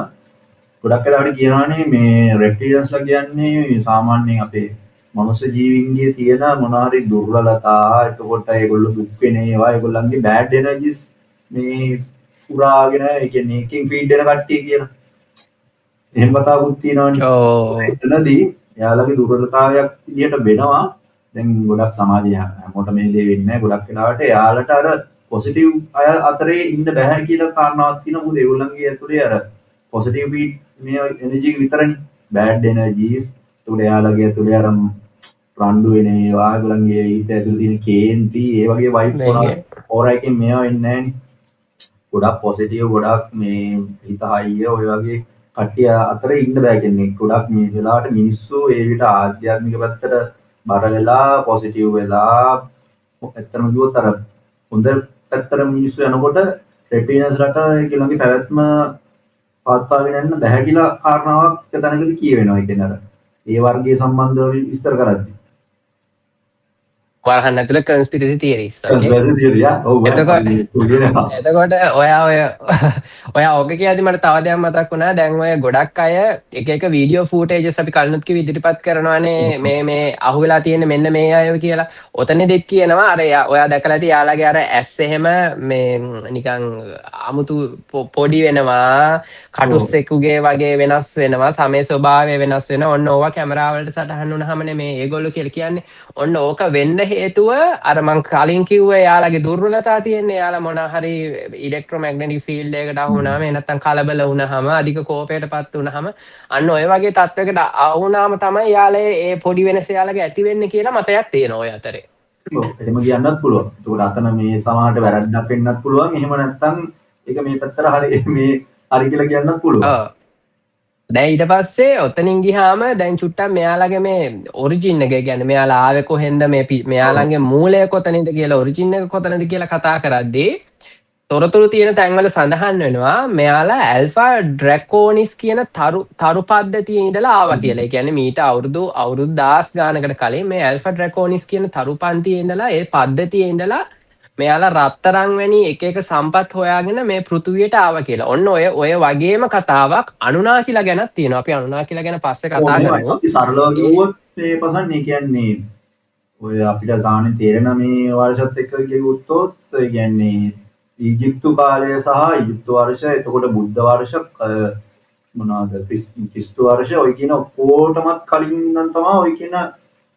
ගොඩක් වෙලාවට කියනවානේ මේ රෙප්ටිලියන්ස්ලා කියන්නේ සාමාන්‍යයෙන් අපේ මනුස්ස ජීවින්ගේ තියෙන මොනවා හරි දුර්වලතා එතකොට ඒගොල්ලෝ දුක් වෙන ඒවා ඒගොල්ලන්ගේ බෑඩ් එනර්ජිස් මේ පුරාගෙන ඒ කියන්නේ එකකින් ෆීඩ් වෙන කට්ටිය කියන එහෙම කතාවකුත් තියෙනවානේ. ඔව්. එතනදී එයාලගේ දුර්වලතාවයක් විදියට වෙනවා. දැන් ගොඩක් සමාජය හැමෝටම මේ දේ වෙන්නේ නැහැ. ගොඩක් වෙලාවට එයාලට අර පොසිටිව් අය අතරේ ඉන්න බෑ කියලා කාරණාවක් තියෙනවා. මොකද ඒගොල්ලන්ගේ ඇතුලේ අර පොසිටිව් ෆීඩ් මේ එනර්ජි විතරනේ. බෑඩ් එනර්ජිස් ඒකට එයාලගේ ඇතුලේ අර රණ්ඩු වෙන ඒවා ඒගොල්ලන්ගේ හිත ඇතුලේ තියෙන කේන්ති ඒ වගේ වයිබ්ස් වල ඕරා එකෙන් මේවා එන්නේ නැහනේ. ගොඩක් පොසිටිව් ගොඩක් මේ හිත හයිය ඔය වගේ කට්ටිය අතර ඉන්න බෑ කියන්නේ. ගොඩක් මේ වෙලාවට මිනිස්සු ඒ විදිහට ආධ්‍යාත්මික පැත්තට බර වෙලා පොසිටිව් වෙලා ඇත්තම කිව්වොත් අර හොඳ පැත්තට මිනිස්සු යනකොට රෙපිනස්ලට ඒගොල්ලන්ගේ පැවැත්ම පවත්වාගෙන යන්න බැහැ කියලා කාරණාවක් එක තැනකදී කියවෙනවා. ඒ කියන්නේ අර ඒ වර්ගයේ සම්බන්ධව විස්තර කරද්දී වරහන් ඇතුළේ කන්ස්පිරසි තියරිස්. එතකොට ඔයා ඕක කියද්දි මට තව දෙයක් මතක් වුණා. දැන් ඔය ගොඩක් අය එක එක වීඩියෝ ෆූටේජස් අපි කලිනුත් කිව්ව ඉදිරිපත් කරනවානේ මේ අහුවෙලා තියෙන මෙන්න මේ අය කියලා. ඔතනදිත් කියනවා අර ඔයා දැකලා ඇති යාළගේ අර ඇස් එහෙම මේ නිකන් අමුතු පොඩි වෙනවා, කටුස් එක්කුගේ වගේ වෙනස් වෙනවා, සමේ ස්වභාවය වෙනස් වෙනවා. ඔන්න ඕවා කැමරාවලට සටහන් වුණාම මේ ඒගොල්ලෝ කියලා කියන්නේ ඔන්න ඕක වෙන්න හේතුව අර මං කලින් කිව්වේ යාලගේ දුර්වලතා තියෙන්නේ යාලා මොන හරි ඉලෙක්ට්‍රොමැග්නටික් ෆීල්ඩ් එකට අහු වුණාම නැත්නම් කලබල වුණාම අධික කෝපයටපත් වුණාම අන්න ඔය වගේ තත්වයකට අහු වුණාම තමයි යාලේ ඒ පොඩි වෙනස යාලගේ ඇති වෙන්නේ කියලා මතයක් තියෙනවා ඔය අතරේ. ඔව් එහෙම කියන්නත් පුළුවන්. ඒකට අතන මේ සමාහට වැරද්දක් වෙන්නත් පුළුවන්. එහෙම නැත්නම් ඒක මේ පැත්තට හරි මේ හරි කියලා කියන්නත් පුළුවන්. ඔව්. දැන් ඊට පස්සේ ඔතනින් ගියාම දැන් චුට්ටක් මෙයාලගේ මේ ඔරිජින් එක කියන්නේ මෙයාලා ආවේ කොහෙන්ද මෙයාලගේ මූලය කොතනද කියලා ඔරිජින් එක කොතනද කියලා කතා කරද්දී තොරතුරු තියෙන තැන්වල සඳහන් වෙනවා මෙයාලා ඇල්ෆා ඩ්‍රැකෝනිස් කියන තරු පද්ධතියේ ඉඳලා ආවා කියලා. ඒ කියන්නේ මීට අවුරුදු 1000 ගානකට කලින් මේ ඇල්ෆා ඩ්‍රැකෝනිස් කියන තරු පන්තියේ ඉඳලා ඒ පද්ධතියේ ඉඳලා මෙයාලා රත්තරන් වැනි එක සම්පත් හොයාගෙන මේ පෘථුවියට ආවා කියලා. ඔන්න ඔය වගේම කතාවක් අනුනාකිලා ගැනත් තියෙනවා. අපි අනුනාකිලා ගැන පස්සේ කතා කරමු. අපි සරලව කිව්වොත් මේ පසන්නේ කියන්නේ ඔය අපිට සාමාන්‍යයෙන් තේරෙන මේ වර්ෂත් එක්ක කිව්වොත් ඒ කියන්නේ ඊජිප්තු කාලය සහ ඊජිප්තු වර්ෂ එතකොට බුද්ධ වර්ෂ මොනවාද ක්‍රිස්තු වර්ෂ ඔය කියන ඔක්කොටමත් කලින් ඉඳන් තමයි ඔය කියන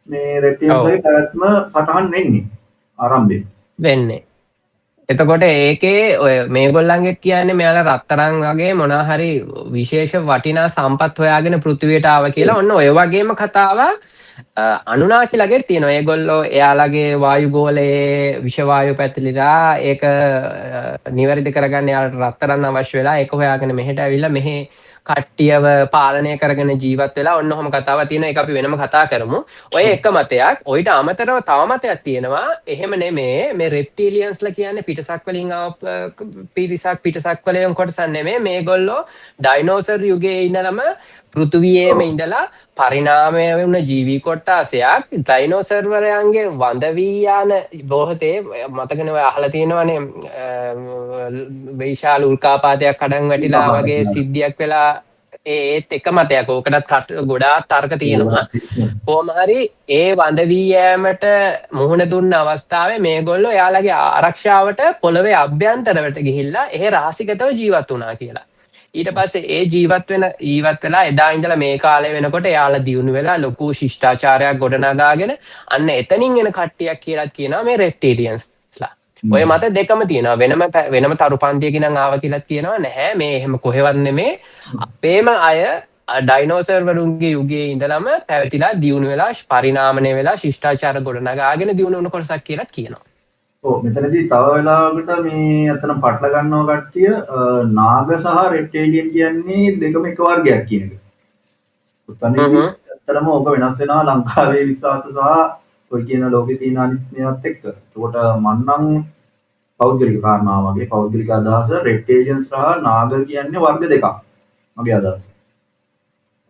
මේ රෙප්ටිල්ස්ගේ පැවැත්ම සටහන් වෙන්නේ ආරම්භයේ. වෙන්නේ. එතකොට ඒකේ ඔය මේගොල්ලන්ගේ කියන්නේ මෙයාලා රත්තරන් වගේ මොනා හරි විශේෂ වටිනා සම්පත් හොයාගෙන පෘථිවියට ආවා කියලා. ඔන්න ඔය වගේම කතාවක් අනුනාකිලගේ තියෙනවා. ඒගොල්ලෝ එයාලගේ වායුගෝලයේ විෂ වායු පැතිලිලා ඒක නිවැරදි කරගන්න එයාලට රත්තරන් අවශ්‍ය වෙලා ඒක හොයාගෙන මෙහෙට ඇවිල්ලා මෙහි කට්ටියව පාලනය කරගෙන ජීවත් වෙලා ඔන්න ඔහොම කතාවක් තියෙනවා. ඒක අපි වෙනම කතා කරමු. ඔය එක මතයක්. ඔයිට අමතරව තව මතයක් තියෙනවා. එහෙම නෙමේ මේ රෙප්ටිලියන්ස්ලා කියන්නේ පිටසක් වලින් පිටසක් වලින් කොටසක් නෙමේ. මේගොල්ලෝ ඩයිනෝසර් යුගයේ ඉඳලම පෘථුවියේම ඉඳලා පරිණාමය වුණ ජීවී කොට්ටාසයක් ඩයිනෝසර් වරයන්ගේ වඳ වී යාන බොහෝතේ මතකනේ ඔය අහලා තියෙනවනේ විශාල උල්කාපාතයක් කඩන් වැටිලා වගේ සිද්ධියක් වෙලා ඒත් එක මතයක්. ඕකටත් ගොඩාක් තර්ක තියෙනවා. කොහොම හරි ඒ වඳ වී යෑමට මුහුණ දුන්න අවස්ථාවේ මේගොල්ලෝ එයාලගේ ආරක්ෂාවට පොළවේ අභ්‍යන්තරවට ගිහිල්ලා එහෙ රහසිගතව ජීවත් වුණා කියලා. ඊට පස්සේ ඒ ජීවත් වෙලා එදා ඉඳලා මේ කාලේ වෙනකොට එයාලා දියුණු වෙලා ලොකු ශිෂ්ටාචාරයක් ගොඩනගාගෙන අන්න එතනින් එන කට්ටියක් කියලා කියනවා මේ රෙප්ටිලියන්ස්ලා. ඔය මත දෙකම තියෙනවා. වෙනම තරුපන්තියකින් නම් ආවා කියලා කියනවා නැහැ. මේ එහෙම කොහෙවත් නෙමේ. අපේම අය ඩයිනෝසර් වරුන්ගේ යුගයේ ඉඳලම පැවතිලා දියුණු වෙලා පරිණාමණය වෙලා ශිෂ්ටාචාර ගොඩනගාගෙන දියුණු වුණ කොටසක් කියලා කියනවා. ඔව් මෙතනදී තව වෙලාවකට මේ අතන පටල ගන්නවා කට්ටිය නාග සහ රෙප්ටිලියන් කියන්නේ දෙකම එක වර්ගයක් කියන එක. උතනදී ඇත්තටම ඔබ වෙනස් වෙනවා ලංකාවේ විශ්වාස සහ ඔය කියන ලෝකේ තියෙන අනිත් මේවත් එක්ක. ඒකට මන්නම් පෞද්ගලික කාරණා වගේ පෞද්ගලික අදහස රෙප්ටිලියන් සහ නාග කියන්නේ වර්ග දෙකක්. මගේ අදහස.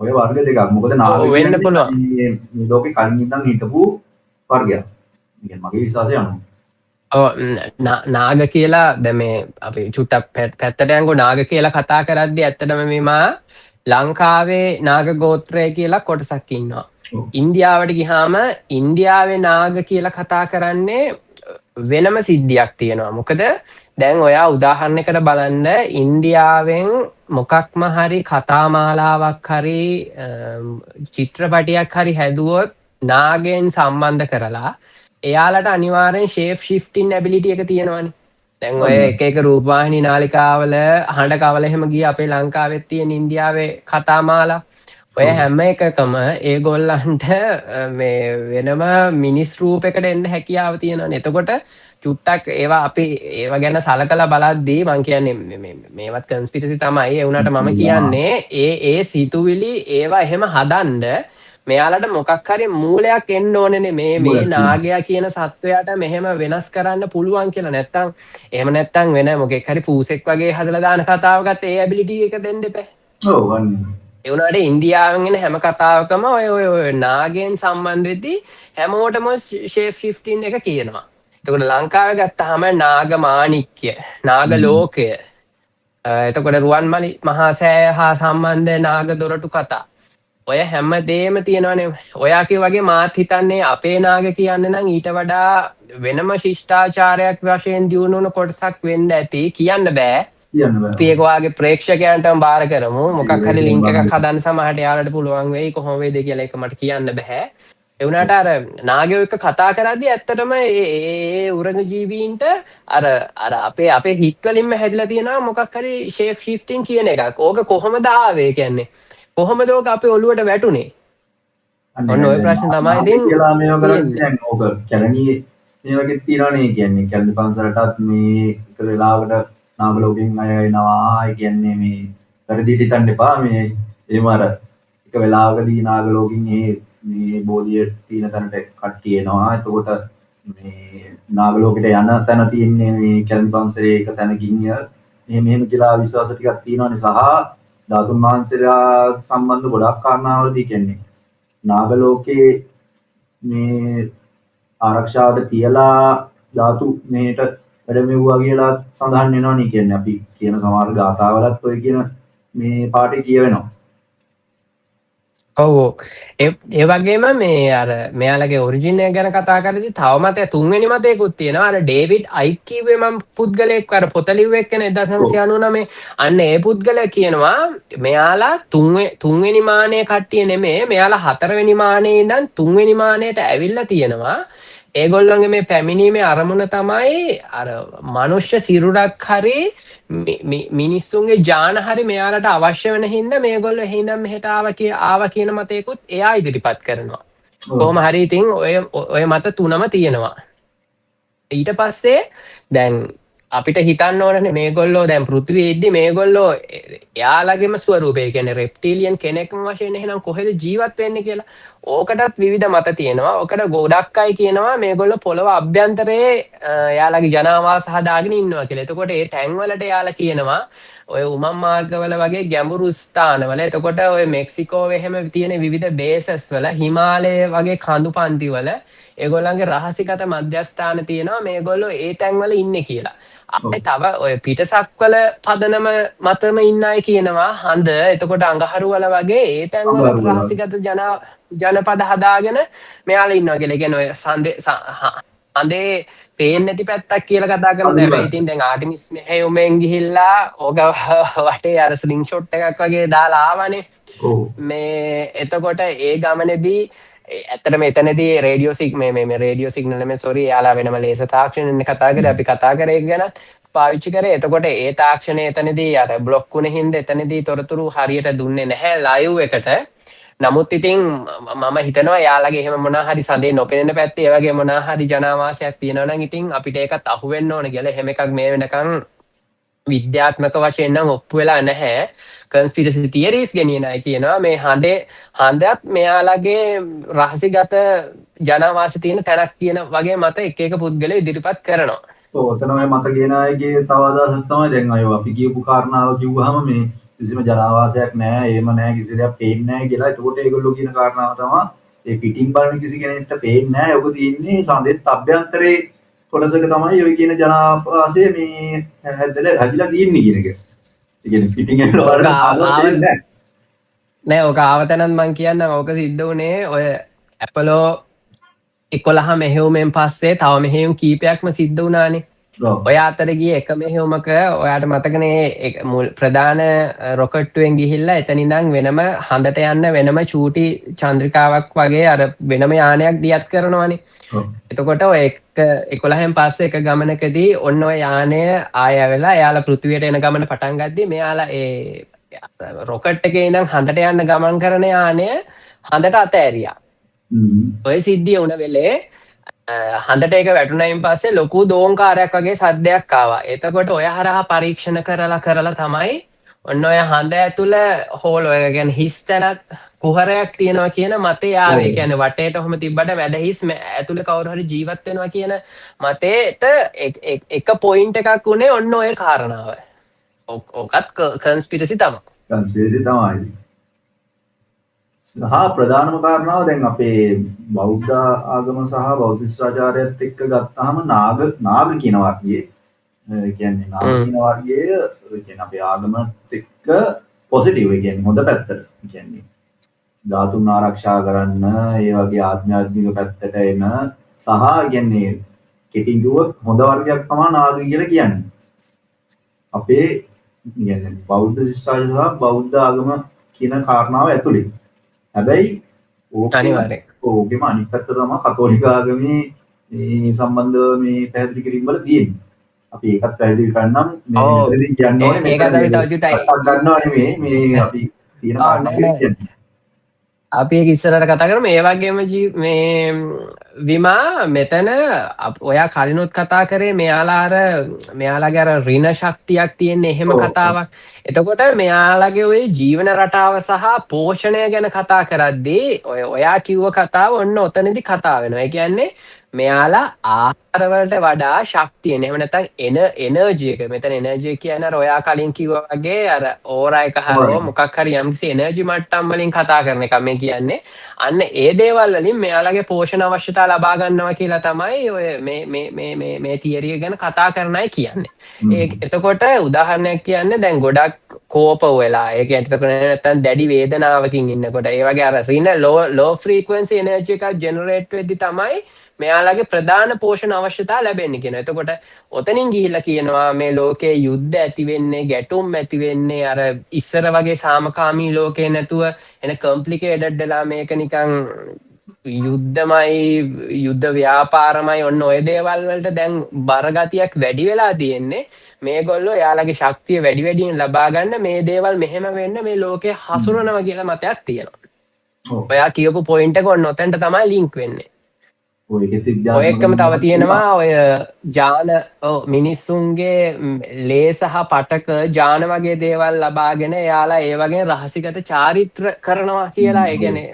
ඔය වර්ග දෙකක්. මොකද නාග කියන්නේ මේ ලෝකේ කලින් ඉඳන් හිටපු වර්ගයක්. ඉතින් මගේ විශ්වාසය අනුව නාග කියලා දැන් මේ අපි චුට්ටක් පැත්තට යන්කෝ නාග කියලා කතා කරද්දී ඇත්තටම මේමා ලංකාවේ නාග ගෝත්‍රය කියලා කොටසක් ඉන්නවා. ඉන්දියාවට ගියාම ඉන්දියාවේ නාග කියලා කතා කරන්නේ වෙනම සිද්ධියක් තියෙනවා. මොකද දැන් ඔයා උදාහරණයකට බලන්න ඉන්දියාවෙන් මොකක්ම හරි කතාමාලාවක් හරි චිත්‍රපටියක් හරි හැදුවොත් නාගයෙන් සම්බන්ධ කරලා එයාලට අනිවාර්යෙන් ෂේප් ෂිෆ්ටින් ඇබිලිටි එක තියෙනවානේ. දැන් ඔය එක රූපවාහිනී නාලිකාවල හඬ කවල එහෙම ගිය අපේ ලංකාවෙත් තියෙන ඉන්දියාවේ කතාමාලා ඔය හැම එකකම ඒගොල්ලන්ට මේ වෙනම මිනිස් රූපයකට එන්න හැකියාව තියෙනවානේ. එතකොට චුට්ටක් ඒවා අපි ඒවා ගැන සලකලා බලද්දී මම කියන්නේ මේවත් කන්ස්පිරසි තමයි. ඒ වුණාට මම කියන්නේ ඒ සිතුවිලි ඒවා එහෙම හදන්න මෙයාලට මොකක් හරි මූලයක් එන්න ඕනනේ මේ නාගයා කියන සත්වයාට මෙහෙම වෙනස් කරන්න පුළුවන් කියලා. නැත්තම් එහෙම නැත්තම් වෙන මොකෙක් හරි පූසෙක් වගේ හදලා දාන කතාවකට ඒ ඇබිලිටි එක දෙන්න එපා. ඔව් වන්නේ. ඒ වුණාට ඉන්දියාවෙන් එන හැම කතාවකම ඔය නාගයෙන් සම්බන්ධ වෙද්දී හැමෝටම ෂේප් ෂිෆ්ටින් එක කියනවා. එතකොට ලංකාවේ ගත්තාම නාග මාණික්‍ය, නාග ලෝකය, එතකොට රුවන්මලි මහා සෑය හා සම්බන්ධ නාග දොරටු කතා ඔය හැම දේම තියෙනවනේ. ඔයාගේ වගේ මාත් හිතන්නේ අපේ නාග කියන්නේ නම් ඊට වඩා වෙනම ශිෂ්ටාචාරයක් වශයෙන් දියුණු වුණ කොටසක් වෙන්න ඇති. කියන්න බෑ. අපි ඒක වාගේ ප්‍රේක්ෂකයන්ටම බාර කරමු. මොකක් හරි ලින්ක් එකක් හදන්න සමහරට යාලට පුළුවන් වෙයි. කොහොම වේද කියලා ඒක මට කියන්න බෑ. එවුණට අර නාගයෝ එක්ක කතා කරද්දී ඇත්තටම ඒ උරග ජීවීන්ට අර අපේ හිත්වලින්ම හැදිලා තියෙනවා මොකක් හරි ෂේප් ෂිෆ්ටිං කියන එකක්. ඕක කොහොමද ආවේ කියන්නේ? කොහොමද ඕක අපේ ඔළුවට වැටුනේ? ඔන්න ඔය ප්‍රශ්න තමයි ඉතින් කියලා මේව කරන්නේ තියෙන්නේ. දැන් ඕක කැලණියේ මේ වගේ තියනවනේ කියන්නේ කැලණි පන්සලටත් මේ එක වෙලාවකට නාග ලෝකෙන් අය එනවා. ඒ කියන්නේ මේ වැඩිදිට හිතන්න එපා මේ එහෙම අර එක වෙලාවකදී නාග ලෝකෙන් මේ බෝධිය තියෙන තැනට කට්ටිය එනවා. එතකොට මේ නාග ලෝකෙට යන තැන තියෙන්නේ මේ කැලණි පන්සලේ එක තැනකින් මෙහෙම කියලා විශ්වාස ටිකක් තියෙනවානේ. සහ ධාතුන් වහන්සේලා සම්බන්ධ ගොඩක් කාරණාවලදී කියන්නේ නාග ලෝකේ මේ ආරක්ෂාවට තියලා ධාතු මේට වැඩමෙව්වා කියලා සඳහන් වෙනවනේ. කියන්නේ අපි කියන සමහර ගාථාවලත් ඔය කියන මේ පාඩේ කියවෙනවා. ඔව් ඒ වගේම මේ අර මෙයාලගේ ඔරිජින් එක ගැන කතා කරද්දී තව මතය තුන්වෙනි මතයකුත් තියෙනවා. අර ඩේවිඩ් අයික් කිව්වේ මම පුද්ගලයෙක් අර පොත ලිව්ව එක්කනේ 1999. අන්න ඒ පුද්ගලයා කියනවා මෙයාලා තුන්වෙනි මානයේ කට්ටිය නෙමෙයි. මෙයාලා හතරවෙනි මානයේ ඉඳන් තුන්වෙනි මානයට ඇවිල්ලා තියෙනවා. ඒගොල්ලන්ගේ මේ පැමිණීමේ අරමුණ තමයි අර මනුෂ්‍ය සිරුරක් හරි මිනිස්සුන්ගේ ජාන හරි මෙයාලට අවශ්‍ය වෙන හින්දා මේගොල්ලෝ එහෙනම් මෙහෙට ආවා කියන මතයකුත් එයා ඉදිරිපත් කරනවා. කොහොම හරි ඉතින් ඔය මත තුනම තියෙනවා. ඊට පස්සේ දැන් අපිට හිතන්න ඕනනේ මේගොල්ලෝ දැන් පෘථිවියේ ඉද්දි මේගොල්ලෝ එයාලගේම ස්වරූපය කියන්නේ රෙප්ටිලියන් කෙනෙක්ම වශයෙන් එහෙනම් කොහෙද ජීවත් වෙන්නේ කියලා. ඕකටත් විවිධ මත තියෙනවා. ඕකට ගොඩක් අය කියනවා මේගොල්ලෝ පොළව අභ්‍යන්තරයේ එයාලගේ ජනාවාස හදාගෙන ඉන්නවා කියලා. එතකොට ඒ තැන්වලට එයාලා කියනවා ඔය උමම් මාර්ගවල වගේ ගැඹුරු ස්ථානවල. එතකොට ඔය මෙක්සිකෝවේ එහෙම තියෙන විවිධ බේසස් වල හිමාලය වගේ කඳු පන්ති වල ඒගොල්ලන්ගේ රහසිගත මධ්‍යස්ථාන තියෙනවා. මේගොල්ලෝ ඒ තැන්වල ඉන්නේ කියලා. අපි තව ඔය පිටසක්වල පදනම මතම ඉන්න අය කියනවා හඳ එතකොට අඟහරු වල වගේ ඒ තැන්වල රහසිගත ජනපද හදාගෙන මෙයාලා ඉන්නවා කියලා. කියන්නේ ඔය හඳේ පේන්නේ නැති පැත්තක් කියලා කතා කරනවා. හැබැයි ඉතින් දැන් ආටිමිස් මෙහෙයුමෙන් ගිහිල්ලා ඕක වටේ අර ස්ලිං ෂොට් එකක් වගේ දාලා ආවනේ. මේ එතකොට ඒ ගමනේදී ඇත්තටම එතනදී රේඩියෝ සිග්නල් මේ සෝරි යාලා වෙනම ලේසර් තාක්ෂණයෙන් කතා කරේ. අපි කතා කරේ ඒක ගැන පාවිච්චි කරේ. එතකොට ඒ තාක්ෂණය එතනදී අර બ્લોක් වුණේ හින්දා එතනදී තොරතුරු හරියට දුන්නේ නැහැ ලයිව් එකට. නමුත් ඉතින් මම හිතනවා යාළගේ එහෙම මොනා හරි සඳේ නොපෙනෙන පැත්තේ ඒ වගේ මොනා හරි ජනාවාසයක් තියෙනවා නම් ඉතින් අපිට ඒකත් අහු වෙන්න ඕන කියලා. එහෙම එකක් මේ වෙනකන් විද්‍යාත්මක වශයෙන් නම් ඔප්පු වෙලා නැහැ. කන්ස්පිරසි තියරිස් ගෙනියන අය කියනවා මේ හඳත් මෙයාලගේ රහසිගත ජනාවාස තියෙන තැනක් කියන වගේ මත එක පුද්ගලයෝ ඉදිරිපත් කරනවා. ඔතන ඔය මත කියන අයගේ තව අදහසක් තමයි දැන් අය අපි කියපු කාරණාව කිව්වහම මේ කිසිම ජනාවාසයක් නැහැ, එහෙම නැහැ, කිසි දෙයක් පේන්නේ නැහැ කියලා. එතකොට ඒගොල්ලෝ කියන කාරණාව තමයි ඒ පිටින් බලන කිසි කෙනෙක්ට පේන්නේ නැහැ. ඔක තියෙන්නේ සඳෙත් අභ්‍යන්තරේ කොටසක තමයි ඔය කියන ජනාවාසය මේ හැදිලා තියෙන්නේ කියන එක. ඒ කියන්නේ පිටින් එනවා නෑ ඕක ආවතනත් මං කියන්නම්. ඕක සිද්ධ වුණේ ඔය ඇපලෝ 11 මෙහෙයුමෙන් පස්සේ තව මෙහෙයුම් කීපයක්ම සිද්ධ වුණානේ. ඔය අතර ගියේ එක මෙහෙයුමක ඔයාට මතකනේ ප්‍රධාන රොකට්ටුවෙන් ගිහිල්ලා එතන ඉඳන් වෙනම හඳට යන්න වෙනම චූටි චන්ද්‍රිකාවක් වගේ අර වෙනම යානයක් දියත් කරනවානේ. එතකොට ඔය 11න් පස්සේ එක ගමනකදී ඔන්න ඔය යානය ආය වෙලා එයාලා පෘථිවියට එන ගමන පටන් ගද්දී මෙයාලා ඒ රොකට් එකේ ඉඳන් හඳට යන්න ගමන් කරන යානය හඳට අතෑරියා. ඔය සිද්ධිය වුණ වෙලේ හඳට එක වැටුණයින් පස්සේ ලොකු දෝංකාරයක් වගේ සද්දයක් ආවා. එතකොට ඔය හරහා පරීක්ෂණ කරලා තමයි ඔන්න ඔය හඳ ඇතුළ හෝල් ඔය කියන්නේ හිස් තැනක් කුහරයක් තියෙනවා කියන මතය ආවේ. කියන්නේ වටේට ඔහම තිබ්බට මැද හිස් ඇතුළේ කවුරු හරි ජීවත් වෙනවා කියන මතේට එක පොයින්ට් එකක් උනේ ඔන්න ඔය කාරණාව. ඕකත් කන්ස්පිරසි තමයි. කන්ස්පිරසි තමයි. ප්‍රධානම කාරණාව දැන් අපේ බෞද්ධ ආගම සහ බෞද්ධ ශිෂ්ටාචාරයත් එක්ක ගත්තාම නාග කියන වර්ගයේ කියන්නේ නාග කියන වර්ගයේ කියන්නේ අපේ ආගමත් එක්ක පොසිටිව් ඒ කියන්නේ හොඳ පැත්තට කියන්නේ ධාතුන් ආරක්ෂා කරන්න ඒ වගේ ආධ්‍යාත්මික පැත්තට එන සහ කියන්නේ කෙටින් කිව්වොත් හොඳ වර්ගයක් තමයි නාග කියලා කියන්නේ. අපේ කියන්නේ බෞද්ධ ශිෂ්ටාචාරය සහ බෞද්ධ ආගම කියන කාරණාව ඇතුළේ. හැබැයි ඕකෙම අනිත් පැත්ත තමයි කතෝලික ආගමේ මේ සම්බන්ධව මේ පැහැදිලි කිරීම වල තියෙන්නේ. අපි ඒකත් පැහැදිලි කරන්නම් මේ ඔව් මෙතනදී කියන්න ඕනේ ඒකත් මෙතන අපි තව චුට්ටයි කතා ගන්නවා නෙමෙයි මේ අපි තියෙන ඔව් කාරණා නෑ ටික නෑ කියන්නේ. අපි ඒක ඉස්සරහට කතා කරමු. ඒ වගේම මේ විමා මෙතන ඔයා කලිනුත් කතා කරේ මෙයාලගේ අර ඍණ ශක්තියක් තියෙන එහෙම ඔව් ඔව්. කතාවක්. එතකොට මෙයාලගේ ওই ජීවන රටාව සහ පෝෂණය ගැන කතා කරද්දී ඔයා කිව්ව කතාව ඔන්න ඔතනදි කතා වෙනවා. ඒ කියන්නේ මෙයාලා ආහාර වලට වඩා ශක්තිය එහෙම නැත්නම් එනර්ජි එක. මෙතන එනර්ජි කියන්නේ අර ඔයා කලින් කිව්වා වගේ අර ඕරා එක හරෝ මොකක් හරි යම්කිසි එනර්ජි මට්ටම් වලින් කතා කරන එක මේ කියන්නේ. අන්න ඒ දේවල් වලින් මෙයාලගේ පෝෂණ අවශ්‍යතා ලබා ගන්නවා කියලා තමයි ඔය මේ තියරි එක ගැන කතා කරනයි කියන්නේ. එතකොට උදාහරණයක් කියන්නේ දැන් ගොඩක් කෝප වෙලා ඒක එතකොට නැත්නම් දැඩි වේදනාවකින් ඉන්නකොට ඒ වගේ අර රින ලෝ ෆ්‍රීකවන්සි එනර්ජි එකක් ජෙනරේට් වෙද්දි තමයි මෙයාලගේ ප්‍රධාන පෝෂණ අවශ්‍යතා ලැබෙන්නේ කියනවා. එතකොට ඔතනින් ගිහිල්ලා කියනවා මේ ලෝකේ යුද්ධ ඇති වෙන්නේ ගැටුම් ඇති වෙන්නේ අර ඉස්සර වගේ සාමකාමී ලෝකේ නැතුව එන කොම්ප්ලිකේටඩ් වෙලා මේක නිකන් යුද්ධ ව්‍යාපාරමයි ඔන්න ඔය දේවල් වලට දැන් බරගතියක් වැඩි වෙලා තියෙන්නේ. මේගොල්ලෝ එයාලගේ ශක්තිය වැඩි වැඩියෙන් ලබා ගන්න මේ දේවල් මෙහෙම වෙන්න මේ ලෝකේ හසුරනවා කියලා මතයක් තියෙනවා. ඔයා කියපු පොයින්ට් එක ඔන්න ඔතෙන්ට තමයි ලින්ක් වෙන්නේ. ඔය එක්කම තව තියෙනවා ඔය ජාන මිනිස්සුන්ගේ ලේ සහ පටක ජාන වගේ දේවල් ලබාගෙන එයාලා ඒ වගේ රහසිගත චාරිත්‍ර කරනවා කියලා. ඒ කියන්නේ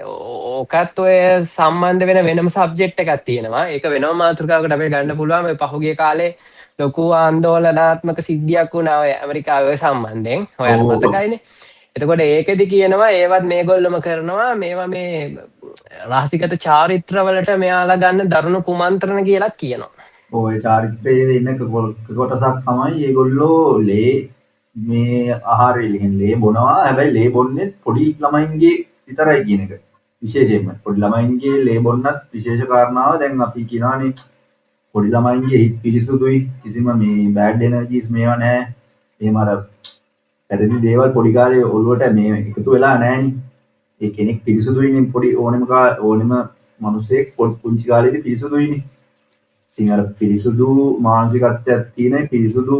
ඕකත් ඔය සම්බන්ධ වෙන වෙනම සබ්ජෙක්ට් එකක් තියෙනවා. ඒක වෙනම මාතෘකාවකට අපිට ගන්න පුළුවන්. මේ පහුගිය කාලේ ලොකු ආందోලනාත්මක සිද්ධියක් වුණා ඔය ඇමරිකාවේ සම්බන්ධයෙන්. ඔයාලට මතකයිනේ. එතකොට ඒකෙදි කියනවා ඒවත් මේගොල්ලොම කරනවා මේවා මේ රහසිගත චාරිත්‍රවලට මෙයාලා ගන්න දරුණු කුමන්ත්‍රණ කියලාත් කියනවා. ඔය චාරිත්‍රයේ ඉන්න කොටසක් තමයි ඒගොල්ලෝ ලේ මේ ආහාරය ලේ බොනවා. හැබැයි ලේ බොන්නේ පොඩි ළමයින්ගේ විතරයි කියන එක. විශේෂයෙන්ම පොඩි ළමයින්ගේ ලේ බොන්නත් විශේෂ කාරණාව දැන් අපි කියනවානේ පොඩි ළමයින්ගේ හිත පිරිසුදුයි කිසිම මේ බෑඩ් එනර්ජිස් මේවා නැහැ. එහෙම අර පැරදි දේවල් පොඩි කාලේ ඔළුවට මේ එකතු වෙලා නැහෙනි. ඒ කෙනෙක් පිරිසුදුයිනේ පොඩි ඕනෙම මිනිසෙක් පුංචි කාලේදී පිරිසුදුයිනේ. ඉතින් අර පිරිසුදු මානසිකත්වයක් තියෙන පිරිසුදු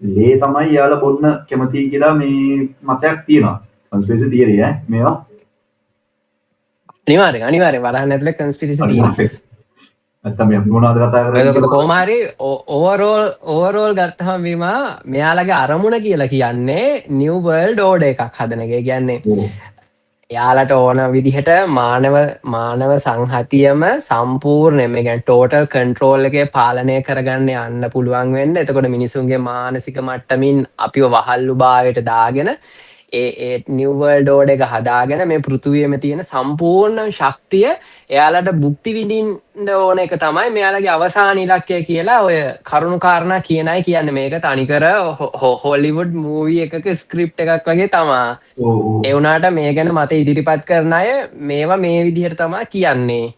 ලේ තමයි යාලා බොන්න කැමති කියලා මේ මතයක් තියෙනවා. කන්ස්පිරසි තියරි මේවා. අනිවාර්යෙන් වරහන් ඇතුලේ කන්ස්පිරසි තියරිස්. නැත්තම් මේ මොනවද කතා කරන්නේ? එතකොට කොහොම හරි ඕවරෝල් ගත්තහම විමා මෙයාලගේ අරමුණ කියලා කියන්නේ නිව් වර්ල්ඩ් ඕඩර් එකක් හදන එක. ඒ කියන්නේ යාලට ඕන විදිහට මානව සංහතියම සම්පූර්ණයෙන්ම ඒ කියන්නේ ටෝටල් කන්ට්‍රෝල් එකේ පාලනය කරගන්න යන්න පුළුවන් වෙන්න. එතකොට මිනිසුන්ගේ මානසික මට්ටමින් අපිව වහල්ලු භාවයට දාගෙන ඒ නිව් වර්ල්ඩ් ඕඩර් එක හදාගෙන මේ පෘථිවියේම තියෙන සම්පූර්ණ ශක්තිය එයාලට භුක්ති විඳින්න ඕන එක තමයි මෙයාලගේ අවසාන ඉලක්කය කියලා ඔය කරුණු කාරණා කියනයි කියන්නේ. මේක තනිකර හොලිවුඩ් මූවි එකක ස්ක්‍රිප්ට් එකක් වගේ තමා. ඒ වුණාට මේ ගැන මත ඉදිරිපත් කරන අය මේවා මේ විදිහට තමයි කියන්නේ.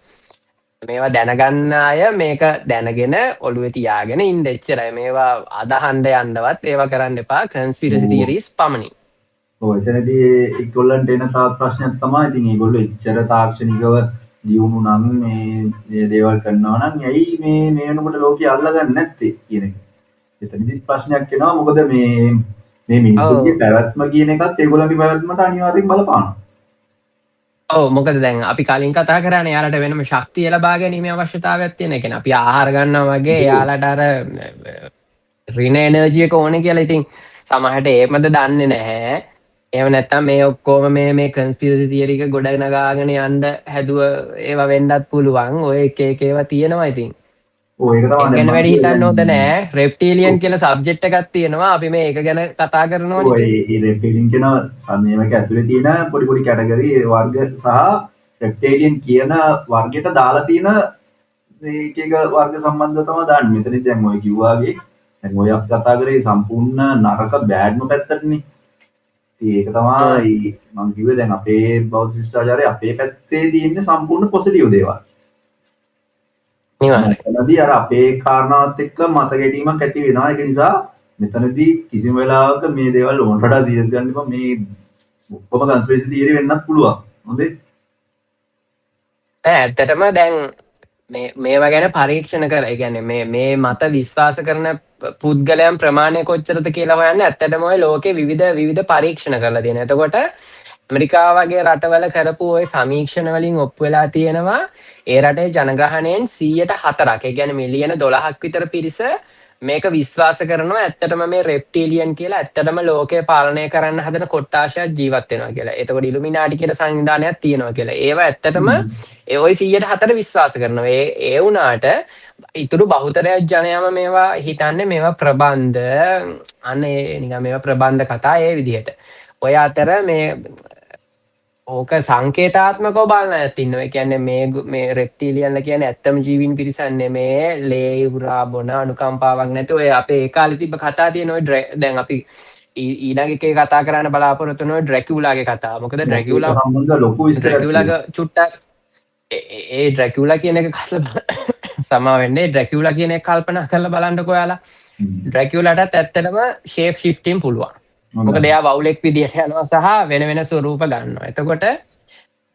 මේවා දැනගන්න අය මේක දැනගෙන ඔළුවේ තියාගෙන ඉන්න එච්චරයි. මේවා අදහන්න යන්නවත් ඒවා කරන්න එපා. කන්ස්පිරසි තියරිස් පමණයි. එතනදී ඒගොල්ලන්ට එන තාත් ප්‍රශ්නයක් තමයි. ඉතින් ඒගොල්ලෝ එච්චර තාක්ෂණිකව දියුණු නම් මේ දේවල් කරනවා නම් ඇයි මේ වෙනකොට ලෝකේ අල්ලගන්නේ නැත්තේ කියන එක. එතනදී ප්‍රශ්නයක් එනවා. මොකද මේ මිනිස්සුන්ගේ පැවැත්ම කියන එකත් ඒගොල්ලන්ගේ පැවැත්මට අනිවාර්යෙන් බලපානවා. ඔව් මොකද දැන් අපි කලින් කතා කරානේ යාලට වෙනම ශක්තිය ලබා ගැනීමේ අවශ්‍යතාවයක් තියෙන. ඒ කියන්නේ අපි ආහාර ගන්නවා වගේ යාලට අර රින එනර්ජි එක ඕනේ කියලා. ඉතින් සමහරට ඒකමද දන්නේ නැහැ. එහෙම නැත්තම් මේ ඔක්කොම මේ කන්ස්පිරසි තියරි එක ගොඩ නගාගෙන යන්න හැදුව ඒවා වෙන්නත් පුළුවන්. ඔය එක ඒවා තියෙනවා ඉතින්. ඔය ඒක තමයි දැන් වැඩි හිතන්න ඕද නෑ. රෙප්ටිලියන් කියලා සබ්ජෙක්ට් එකක් තියෙනවා. අපි මේක ගැන කතා කරනවා නේ. ඔය රෙප්ටිලියන් කියන සම්මේලනයක ඇතුලේ තියෙන පොඩි කැටගරි වර්ග සහ රෙප්ටිලියන් කියන වර්ගයට දාලා තියෙන එක වර්ග සම්බන්ධව තමයි දාන්නේ. මෙතනදී දැන් ඔය කිව්වාගේ දැන් ඔය අපි කතා කරේ සම්පූර්ණ නරක බෑඩ්ම පැත්තටනේ. ඒක තමයි මම කිව්වේ දැන් අපේ බෞද්ධ ශිෂ්ටාචාරයේ අපේ පැත්තේ තියෙන සම්පූර්ණ පොසිටිව් දේවල්. මෙතනදී අර අපේ කාරණාවත් එක්ක මත ගැටීමක් ඇති වෙනවා. ඒක නිසා මෙතනදී කිසිම වෙලාවක මේ දේවල් ඕනට වඩා සීරියස් ගන්න එපා. මේ ඔක්කොම කන්ස්පිරසි තියරි වෙන්නත් පුළුවන්. හොඳේ. ඇත්තටම දැන් මේවා ගැන පරීක්ෂණ කර ගැන මේ මත විශ්වාස කරන පුද්ගලයන් ප්‍රමාණය කොච්චරද කියලා හොයන්න ඇත්තටම ඔය ලෝකේ විවිධ පරීක්ෂණ කරලා තියෙන. එතකොට ඇමරිකා වගේ රටවල කරපු ඔය සමීක්ෂණ වලින් ඔප්පු වෙලා තියෙනවා ඒ රටේ ජනගහනයෙන් 104ක්. ඒ කියන්නේ මිලියන 12ක් විතර පිරිස මේක විශ්වාස කරනවා ඇත්තටම මේ රෙප්ටීලියන් කියලා ඇත්තටම ලෝකය පාලනය කරන්න හදන කොට්ටාශයක් ජීවත් වෙනවා කියලා. එතකොට ඉලුමිනාටි කියලා සංවිධානයක් තියෙනවා කියලා. ඒවා ඇත්තටම ඔය 104 විශ්වාස කරනවා. ඒ වුණාට ඉතුරු බහුතරයක් ජනයාම මේවා හිතන්නේ මේවා ප්‍රබන්ධ අනේ නිකන් මේවා ප්‍රබන්ධ කතා ඒ විදිහට. ඔය අතර මේ ඕක සංකේතාත්මකව බලන ඇත් ඉන්නවා. ඒ කියන්නේ මේ රෙප්ටීලියන්ලා කියන්නේ ඇත්තම ජීවීන් පිරිසක් නෙමේ. ලේ උරා බොන අනුකම්පාවක් නැති ඔය අපේ ඒ කාලේ තිබ්බ කතා තියෙන ඔය දැන් අපි ඊළඟ එකේ කතා කරන්න බලාපොරොත්තු වෙන ඔය ඩ්‍රැකියුලාගේ කතාව. මොකද ඩ්‍රැකියුලාගේ චුට්ටක් ඒ ඩ්‍රැකියුලා කියන එක සමා වෙන්නේ ඩ්‍රැකියුලා කියන එක කල්පනා කරලා බලන්නකෝ ඔයාලා. ඩ්‍රැකියුලාටත් ඇත්තටම ෂේප් ෂිෆ්ටින් පුළුවන්. මොකද එයා වවුලෙක් විදිහට යනවා සහ වෙන ස්වරූප ගන්නවා. එතකොට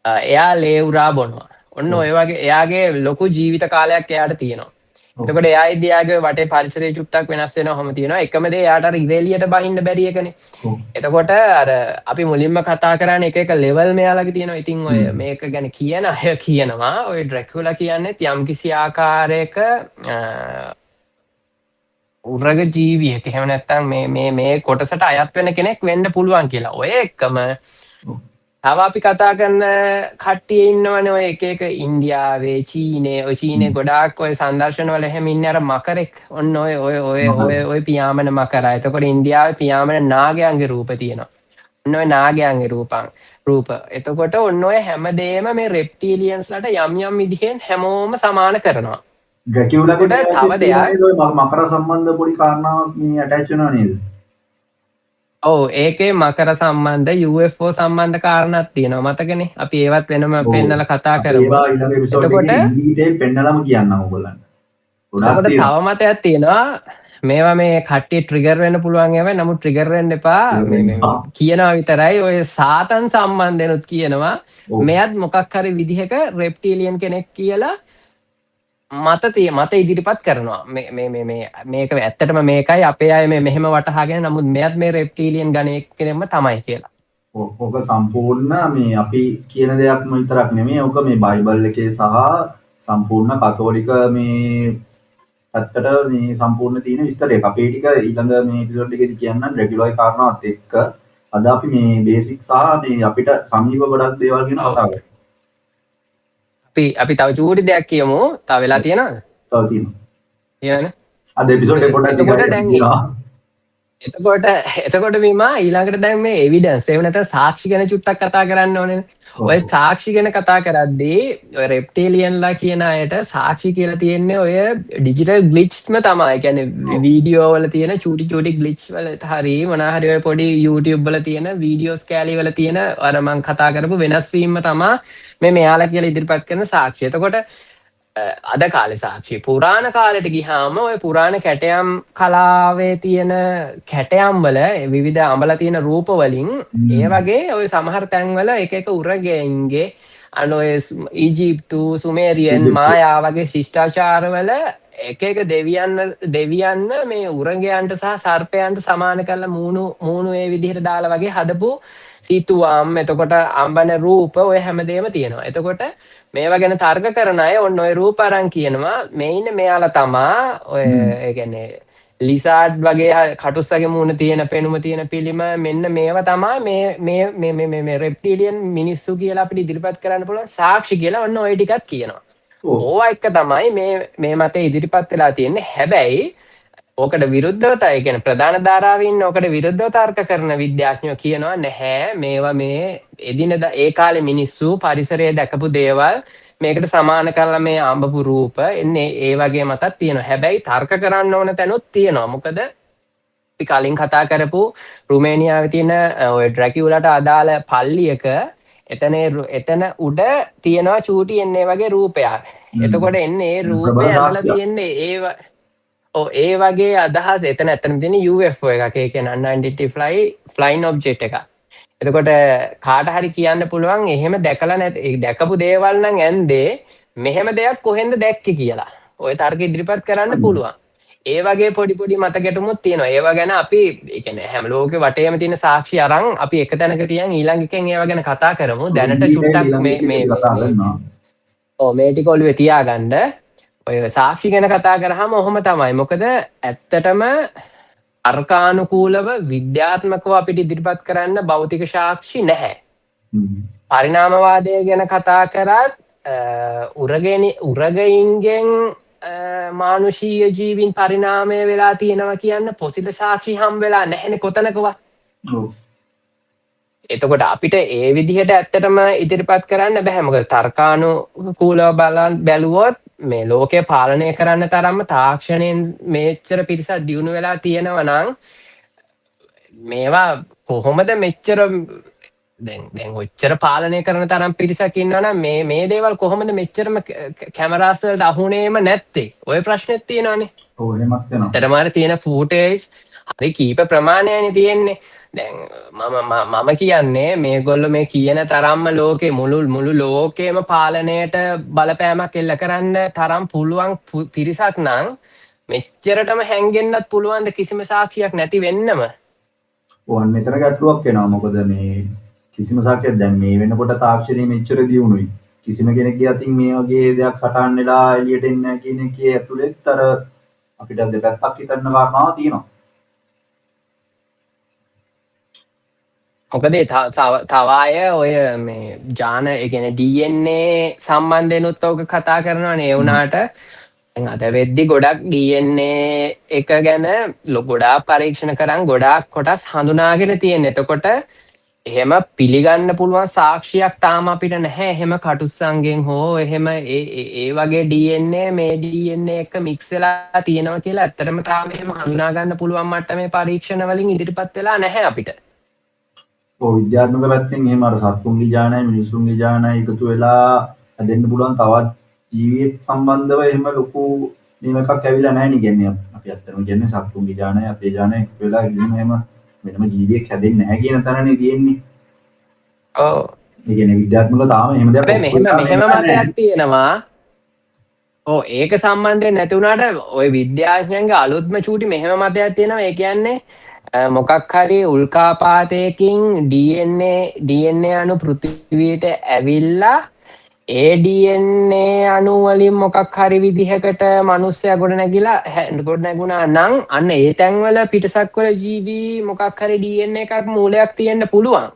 එයා ලේ උරා බොනවා. ඔන්න ඔය වගේ එයාගේ ලොකු ජීවිත කාලයක් එයාට තියෙනවා. එතකොට එයායිදී එයාගේ වටේ පරිසරයේ චුට්ටක් වෙනස් වෙනවම තියෙනවා. එකම දේ එයාට අර ඉරේලියට බහින්න බැරි එකනේ. එතකොට අර අපි මුලින්ම කතා කරන්නේ එක ලෙවල් මෙයාලගේ තියෙනවා. ඉතින් ඔය මේක ගැන කියන අය කියනවා ඔය ඩ්‍රැකියුලා කියන්නේ යම්කිසි ආකාරයක උරග ජීවියෙක්. එහෙම නැත්නම් මේ කොටසට අයත් වෙන කෙනෙක් වෙන්න පුළුවන් කියලා. ඔය එක්කම තව අපි කතා කරන කට්ටිය ඉන්නවනේ ඔය එක ඉන්දියාවේ චීනේ ගොඩාක් ඔය සංදර්ශන වල එහෙම ඉන්නේ අර මකරෙක්. ඔන්න ඔය පියාඹන මකරා. එතකොට ඉන්දියාවේ පියාඹන නාගයන්ගේ රූප තියෙනවා. ඔන්න ඔය නාගයන්ගේ රූප. එතකොට ඔන්න ඔය හැමදේම මේ රෙප්ටීලියන්ස්ලට යම් විදිහෙන් හැමෝම සමාන කරනවා. ඩ්‍රැකියුලාට තව දෙයක් මකර සම්බන්ධ පොඩි කාරණාවක් මේ ඇටච් වෙනවා නේද? ඔව් ඒකේ මකර සම්බන්ධ UFO සම්බන්ධ කාරණාවක් තියෙනවා මතකනේ. අපි ඒවත් වෙනම පෙන්නලා කතා කරමු. ඒවා ඊළඟ එපිසෝඩ් එකේ ඩීටේල් පෙන්නලාම කියන්නම් ඔයගොල්ලන්ට. ගොඩාක් තව මතයක් තියෙනවා. මේවා මේ කට්ටිය ට්‍රිගර් වෙන්න පුළුවන් ඒවා. නමුත් ට්‍රිගර් වෙන්න එපා. කියනවා විතරයි. ඔය සාතන් සම්බන්ධෙනුත් කියනවා. මෙයත් මොකක් හරි විදිහක රෙප්ටීලියන් කෙනෙක් කියලා මත ඉදිරිපත් කරනවා. මේක ඇත්තටම මේකයි අපේ අය මෙහෙම වටහාගෙන නමුත් මෙයත් මේ රෙප්ටීලියන් ගණයේ කෙනෙක්ම තමයි කියලා. ඕක සම්පූර්ණ මේ අපි කියන දෙයක්ම විතරක් නෙමෙයි. ඕක මේ බයිබල් එකේ සහ සම්පූර්ණ කතෝලික මේ පැත්තට මේ සම්පූර්ණ තියෙන විස්තරයක්. අපේ ටික ඊළඟ මේ එපිසෝඩ් එකේදී කියන්නම් ඩ්‍රැකියුලායි කාරණාවත් එක්ක. අද අපි මේ බේසික් සහ මේ අපිට සමීප ගොඩක් දේවල් ගැන කතා කරමු. අපි තව චූටි දෙයක් කියමු. තව වෙලා තියෙනවද? තව තියෙනවා. කියන්න. අද එපිසෝඩ් එක පොඩ්ඩක් එතකොට මේමා ඊළඟට දැන් මේ එවිඩන්ස් එහෙම නැත්නම් සාක්ෂි ගැන චුට්ටක් කතා කරන්න ඕනේ. ඔය සාක්ෂි ගැන කතා කරද්දී ඔය රෙප්ටීලියන්ලා කියන අයට සාක්ෂි කියලා තියෙන්නේ ඔය ඩිජිටල් ග්ලිච්ස්ම තමයි. ඒ කියන්නේ වීඩියෝ වල තියෙන චූටි ග්ලිච් වල හරි මොනවා හරි ඔය පොඩි YouTube වල තියෙන වීඩියෝස් කැලි වල තියෙන අර මම කතා කරපු වෙනස් වීම තමයි මෙයාලා කියලා ඉදිරිපත් කරන සාක්ෂි. එතකොට අද කාලේ සාක්ෂි පුරාණ කාලෙට ගිහාම ඔය පුරාණ කැටයම් කලාවේ තියෙන කැටයම් වල විවිධ අඹලා තියෙන රූප වලින් ඒ වගේ ඔය සමහර තැන්වල එක උරගයන්ගේ ඔය ඊජිප්තු සුමේරියන් මායා වගේ ශිෂ්ටාචාරවල එක දෙවියන්ව මේ උරගයන්ට සහ සර්පයන්ට සමාන කරලා මූණු ඒ විදිහට දාලා වගේ හදපු සීතුවාම් එතකොට අම්බන රූප ඔය හැමදේම තියෙනවා. එතකොට මේවා ගැන තර්ක කරන අය ඔන්න ඔය රූප අරන් කියනවා මේ ඉන්නේ මෙයාලා තමා ඔය ඒ කියන්නේ ලිසාඩ් වගේ කටුස්සගේ මූණ තියෙන පෙනුම තියෙන පිළිම මෙන්න මේවා තමයි මේ රෙප්ටීලියන් මිනිස්සු කියලා අපිට ඉදිරිපත් කරන්න පුළුවන් සාක්ෂි කියලා ඔන්න ඔය ටිකක් කියනවා. ඕවා එක තමයි මේ මතේ ඉදිරිපත් වෙලා තියෙන්නේ. හැබැයි ඕකට විරුද්ධව ඒ කියන්නේ ප්‍රධාන ධාරාවේ ඉන්න ඕකට විරුද්ධව තර්ක කරන විද්‍යාඥයෝ කියනවා නැහැ මේවා මේ එදිනෙදා ඒ කාලේ මිනිස්සු පරිසරයේ දැකපු දේවල් මේකට සමාන කරලා මේ අඹපු රූප එන්නේ ඒ වගේ මතක් තියෙනවා. හැබැයි තර්ක කරන්න ඕන තැනුත් තියෙනවා. මොකද අපි කලින් කතා කරපු රුමේනියාවේ තියෙන ඔය ඩ්‍රැකියුලාට අදාළ පල්ලියක එතන උඩ තියෙනවා චූටි එන්නේ වගේ රූපයක්. එතකොට එන්නේ ඒ රූපය ඇඳලා තියෙන්නේ ඒ වගේ අදහස් එතන ඇත්තටම තියෙන UFO එකක්. ඒ කියන්නේ unidentified flying object එකක්. එතකොට කාට හරි කියන්න පුළුවන් එහෙම දැකලා නැති දැකපු දේවල් නම් ඇන්දේ මෙහෙම දෙයක් කොහෙන්ද දැක්කේ කියලා. ඔය තර්ක ඉදිරිපත් කරන්න පුළුවන්. ඒ වගේ පොඩි පොඩි මත ගැටුමුත් තියෙනවා. ඒවා ගැන අපි ඒ කියන්නේ හැම ලෝකේ වටේම තියෙන සාක්ෂි අරන් අපි එක තැනක තියන් ඊළඟ එකෙන් ඒවා ගැන කතා කරමු. දැනට චුට්ටක් මේ ටික ඔළුවේ තියාගන්න. ඔය සාක්ෂි ගැන කතා කරාම ඔහොම තමයි. මොකද ඇත්තටම අර්කානුකූලව විද්‍යාත්මකව අපිට ඉදිරිපත් කරන්න භෞතික සාක්ෂි නැහැ. පරිණාමවාදය ගැන කතා කරත් උරගයින්ගෙන් මානුෂීය ජීවින් පරිණාමය වෙලා තියෙනවා කියන්න පොසිල සාක්ෂි හම් වෙලා නැහැනේ කොතනකවත්. එතකොට අපිට ඒ විදිහට ඇත්තටම ඉදිරිපත් කරන්න බැහැ. මොකද තර්කානුකූලව බැලුවොත් මේ ලෝකය පාලනය කරන්න තරම්ම තාක්ෂණයෙන් මෙච්චර පිරිසක් දියුණු වෙලා තියෙනවා නම් මේවා කොහොමද මෙච්චර දැන් ඔච්චර පාලනය කරන තරම් පිරිසක් ඉන්නවා නම් මේ දේවල් කොහොමද මෙච්චරම කැමරාස් වලට අහුනේම නැත්තේ? ඔය ප්‍රශ්නෙත් තියෙනවානේ. ඔව් එහෙමත් වෙනවා. ඇත්තටම තියෙන ෆූටේජ් හරි කීප ප්‍රමාණයනේ තියෙන්නේ. දැන් මම කියන්නේ මේගොල්ලෝ මේ කියන තරම්ම ලෝකේ මුළු ලෝකෙම පාලනයට බලපෑමක් එල්ල කරන්න තරම් පුළුවන් පිරිසක් නම් මෙච්චරටම හැංගෙන්නත් පුළුවන් ද කිසිම සාක්ෂියක් නැති වෙන්නම. ඔන්න මෙතන ගැටලුවක් එනවා. මොකද මේ කිසිම සාක්ෂියක් දැන් මේ වෙනකොට තාක්ෂණයේ මෙච්චර දියුණුයි. කිසිම කෙනෙක්ගේ අතින් මේ වගේ දෙයක් සටහන් වෙලා එළියට එන්නේ නැහැ කියන එකේ ඇතුළෙත් අර අපිට දෙපැත්තක් හිතන්න කාරණාවක් තියෙනවා. මොකද තව අය ඔය මේ ජාන ඒ කියන්නේ DNA සම්බන්ධයෙන්ුත් ඔක කතා කරනවානේ. ඒ වුණාට අද වෙද්දි ගොඩක් DNA එක ගැන ගොඩාක් පරීක්ෂණ කරන් ගොඩාක් කොටස් හඳුනාගෙන තියෙන. එතකොට එහෙම පිළිගන්න පුළුවන් සාක්ෂියක් තාම අපිට නැහැ. එහෙම කටුස්සන්ගෙන් හෝ එහෙම ඒ වගේ DNA මේ DNA එක මික්ස් වෙලා තියෙනවා කියලා ඇත්තටම තාම එහෙම හඳුනා ගන්න පුළුවන් මට්ටමේ පරීක්ෂණ වලින් ඉදිරිපත් වෙලා නැහැ අපිට. ඔව් විද්‍යාත්මක පැත්තෙන් එහෙම අර සත්තුන්ගේ ජානයි මිනිසුන්ගේ ජානයි එකතු වෙලා හදන්න පුළුවන් තවත් ජීවියෙක් සම්බන්ධව එහෙම ලොකු නියමයක් ඇවිල්ලා නැහැ නේ. කියන්නේ අපි අත්‍තරම කියන්නේ සත්තුන්ගේ ජානයි අපේ ජානයි එකතු වෙලා ඉතින් එහෙම වෙනම ජීවියෙක් හැදෙන්නේ නැහැ කියන තරනේ තියෙන්නේ. ඔව්. ඒ කියන්නේ විද්‍යාත්මක තාම එහෙම දෙයක් මෙහෙම මතයක් තියෙනවා. ඔව් ඒක සම්බන්ධයෙන් නැති වුණාට ওই විද්‍යාඥයන්ගේ අලුත්ම චූටි මෙහෙම මතයක් තියෙනවා. ඒ කියන්නේ මොකක් හරි උල්කාපාතයකින් DNA අණු පෘථිවියට ඇවිල්ලා ඒ DNA අණු වලින් මොකක් හරි විදිහකට මිනිස්සයා ගොඩනැගුණා නම් අන්න ඒ තැන්වල පිටසක් වල ජීවි මොකක් හරි DNA එකක් මූලයක් තියෙන්න පුළුවන්.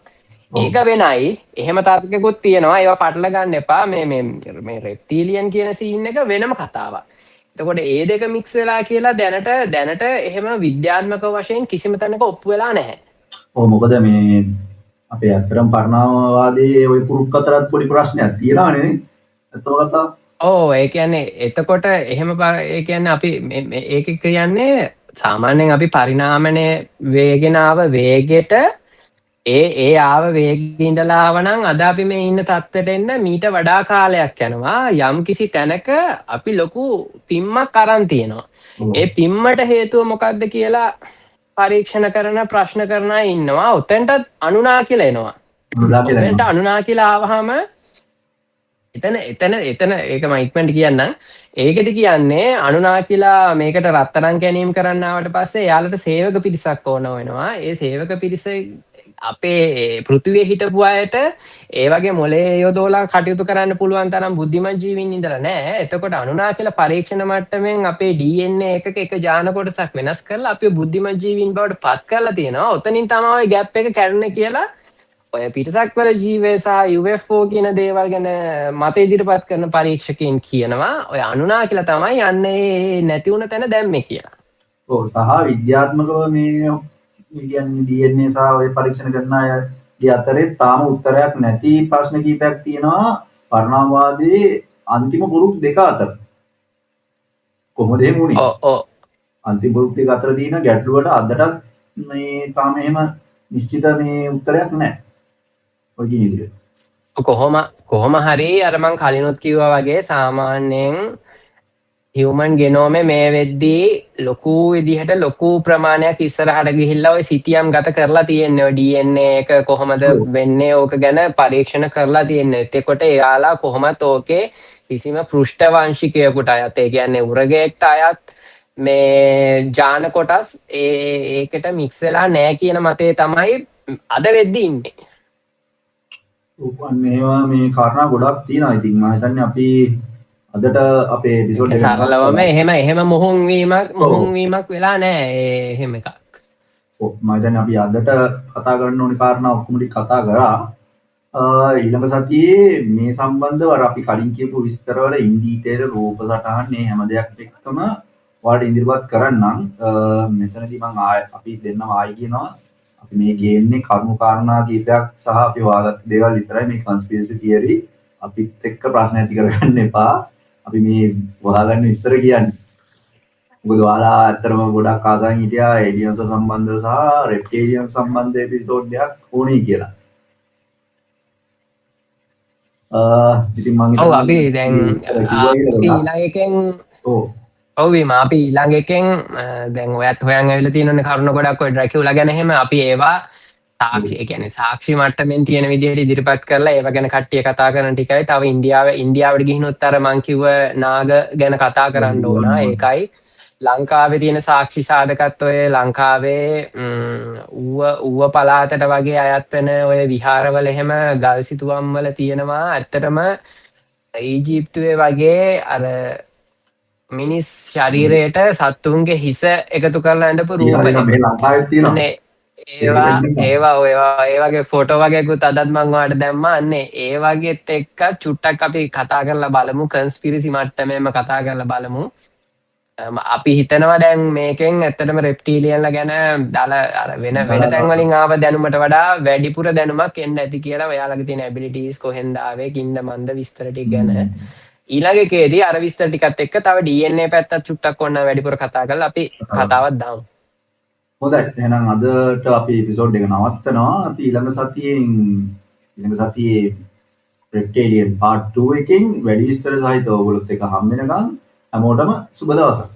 ඒක වෙනයි. එහෙම තර්කයක්ත් තියෙනවා. ඒවා පටල ගන්න එපා. මේ රෙප්ටීලියන් කියන සීන් එක වෙනම කතාවක්. එතකොට ඒ දෙක මික්ස් වෙලා කියලා දැනට එහෙම විද්‍යාත්මක වශයෙන් කිසිම තැනක ඔප්පු වෙලා නැහැ. ඔව් මොකද මේ අපේ අත්‍තරම් පරිණාමවාදී ওই පුරුක් අතරත් පොඩි ප්‍රශ්නයක් තියෙනවානේ නේ. අතව කතාව. ඔව් ඒ කියන්නේ එතකොට එහෙම ඒ කියන්නේ අපි ඒක කියන්නේ සාමාන්‍යයෙන් අපි පරිණාමණය වේගෙන ආව වේගෙට ඒ ආව වේගයේ ඉඳලා ආවනම් අද අපි මේ ඉන්න තත්ත්වයට එන්න මීට වඩා කාලයක් යනවා. යම් කිසි තැනක අපි ලොකු පිම්මක් අරන් තියෙනවා. ඒ පිම්මට හේතුව මොකක්ද කියලා පරීක්ෂණ කරන ප්‍රශ්න කරන අය ඉන්නවා. උතෙන්ට අනුනා කියලා එනවා. උතෙන්ට අනුනා කියලා ආවහම එතන ඒක මම ඉක්මනට කියන්නම්. ඒකෙදි කියන්නේ අනුනා කියලා මේකට රත්තරන් කැනීම් කරන්න ආවට පස්සේ එයාලට සේවක පිරිසක් ඕන වෙනවා. ඒ සේවක පිරිස අපේ පෘථිවියේ හිටපු අයට ඒ වගේ මොලේ යොදවලා කටයුතු කරන්න පුළුවන් තරම් බුද්ධිමත් ජීවීන් ඉඳලා නැහැ. එතකොට අනුනා කියලා පරීක්ෂණ මට්ටමින් අපේ DNA එකක එක ජාන කොටසක් වෙනස් කරලා අපි බුද්ධිමත් ජීවීන් බවට පත් කරලා තියෙනවා. ඔතනින් තමයි ওই ગેප් එක කැඩුනේ කියලා ඔය පිටසක් වල ජීවය සහ UFO කියන දේවල් ගැන මත ඉදිරිපත් කරන පරීක්ෂකයන් කියනවා ඔය අනුනා කියලා තමයි යන්නේ නැති වුණ තැන දැම්මේ කියලා. ඔව් සහ විද්‍යාත්මකව මේ කියන්නේ DNA සහ ඔය පරීක්ෂණ කරන අයගේ අතරේ තාම උත්තරයක් නැති ප්‍රශ්න කීපයක් තියෙනවා පරිණාමවාදී අන්තිම පුරුක් දෙක අතර. කොහොමද එහෙම වුනේ? ඔව් අන්තිම පුරුක් දෙක අතර තියෙන ගැටලුවට අදටත් මේ තාම එහෙම නිශ්චිත මේ උත්තරයක් නැහැ. ඔය කියන විදිහට. කොහොම හරි අර මං කලිනුත් කිව්වා වගේ සාමාන්‍යයෙන් හියුමන් ගෙනෝම මේ වෙද්දී ලොකු විදිහට ලොකු ප්‍රමාණයක් ඉස්සරහට ගිහිල්ලා ඔය සිතියම් ගත කරලා තියෙන්නේ ඔය DNA එක කොහොමද ඔව්. වෙන්නේ ඕක ගැන පරීක්ෂණ කරලා තියෙන්නේ. එතකොට එයාලා කොහොමත් ඕකේ කිසිම පෘෂ්ඨ වංශිකයෙකුට අයත් ඒ කියන්නේ උරගයෙක්ට අයත් මේ ජාන කොටස් ඒකට මික්ස් වෙලා නැහැ කියන මතේ තමයි අද වෙද්දී ඉන්නේ. මේවා මේ කාරණා ගොඩක් තියෙනවා. ඉතින් මම හිතන්නේ අපි අදට අපේ එපිසෝඩ් එක සරලවම එහෙම මුහුන් වීමක් වෙලා නැහැ එහෙම එකක්. මම හිතන්නේ අපි අදට කතා කරන්න ඕනේ කාරණා ඔක්කොම ටික කතා කරා. ඊළඟ සතියේ මේ සම්බන්ධව අර අපි කලින් කියපු විස්තරවල ඉන් ඩීටේල් රූප සටහන් මේ හැම දෙයක් එක්කම ඔයාලට ඉදිරිපත් කරන්නම්. මෙතනදී මම අපි දෙන්නම ආයි කියනවා අපි මේ ගේන්නේ කරුණු කාරණා කීපයක් සහ අපි හොයාගත්ත දේවල් විතරයි. මේ කන්ස්පිරසි තියරි අපිත් එක්ක ප්‍රශ්න ඇති කරගන්න එපා. අපි මේ හොයාගන්න විස්තර කියන්නේ. මොකද ඔයාලා ඇත්තටම ගොඩක් ආසාවෙන් හිටියා ඒලියන්ස් සම්බන්ධව සහ රෙප්ටිලියන් සම්බන්ධ එපිසෝඩ් එකක් ඕනේ කියලා. ඉතින් මම ඔව් අපි දැන් ඊළඟ එකෙන් ඔව් අපි ඊළඟ එකෙන් දැන් ඔයත් හොයන් ඇවිල්ලා තියෙනනේ කරුණ ගොඩක් ඔය ඩ්‍රැකියුලා ගැන එහෙම අපි ඒවා සාක්ෂි ඒ කියන්නේ සාක්ෂි මට්ටමින් තියෙන විදිහට ඉදිරිපත් කරලා ඒව ගැන කට්ටිය කතා කරන ටිකයි තව ඉන්දියාවට ගිහිනුත් අර මං කිව්ව නාග ගැන කතා කරන්න ඕන ඒකයි ලංකාවේ තියෙන සාක්ෂි සාධකත් ඔය ලංකාවේ ඌව පළාතට වගේ අයත් වෙන ඔය විහාරවල එහෙම ගල් සිතුවම් වල තියෙනවා ඇත්තටම ඊජිප්තුවේ වගේ අර මිනිස් ශරීරයට සත්තුන්ගේ හිස එකතු කරලා ඇඳපු රූප ඒ වගේ ෆොටෝ වගේකුත් අදත් මං ඔයාලට දැම්මා අන්නේ ඒ වගේත් එක්ක චුට්ටක් අපි කතා කරලා බලමු කන්ස්පිරසි මට්ටමේම කතා කරලා බලමු අපි හිතනවා දැන් මේකෙන් ඇත්තටම රෙප්ටීලියන්ලා ගැන අර වෙන තැන් වලින් ආව දැනුමට වඩා වැඩිපුර දැනුමක් එන්න ඇති කියලා ඔයාලගේ තියෙන ඇබිලිටිස් කොහෙන්ද ආවේ කින්ද මන්ද විස්තර ටික ගැන ඊළඟ එකේදී අර විස්තර ටිකත් එක්ක තව DNA පැත්තත් චුට්ටක් ඕන වැඩිපුර කතා කරලා අපි කතාවක් දාමු. හොඳයි එහෙනම් අදට අපි එපිසෝඩ් එක නවත්තනවා. අපි ඊළඟ සතියේ රෙප්ටිලියන් part 2 එකෙන් වැඩි විස්තර සහිතව ඔයගොල්ලොත් එක්ක හම් වෙනකන් හැමෝටම සුබ දවසක්.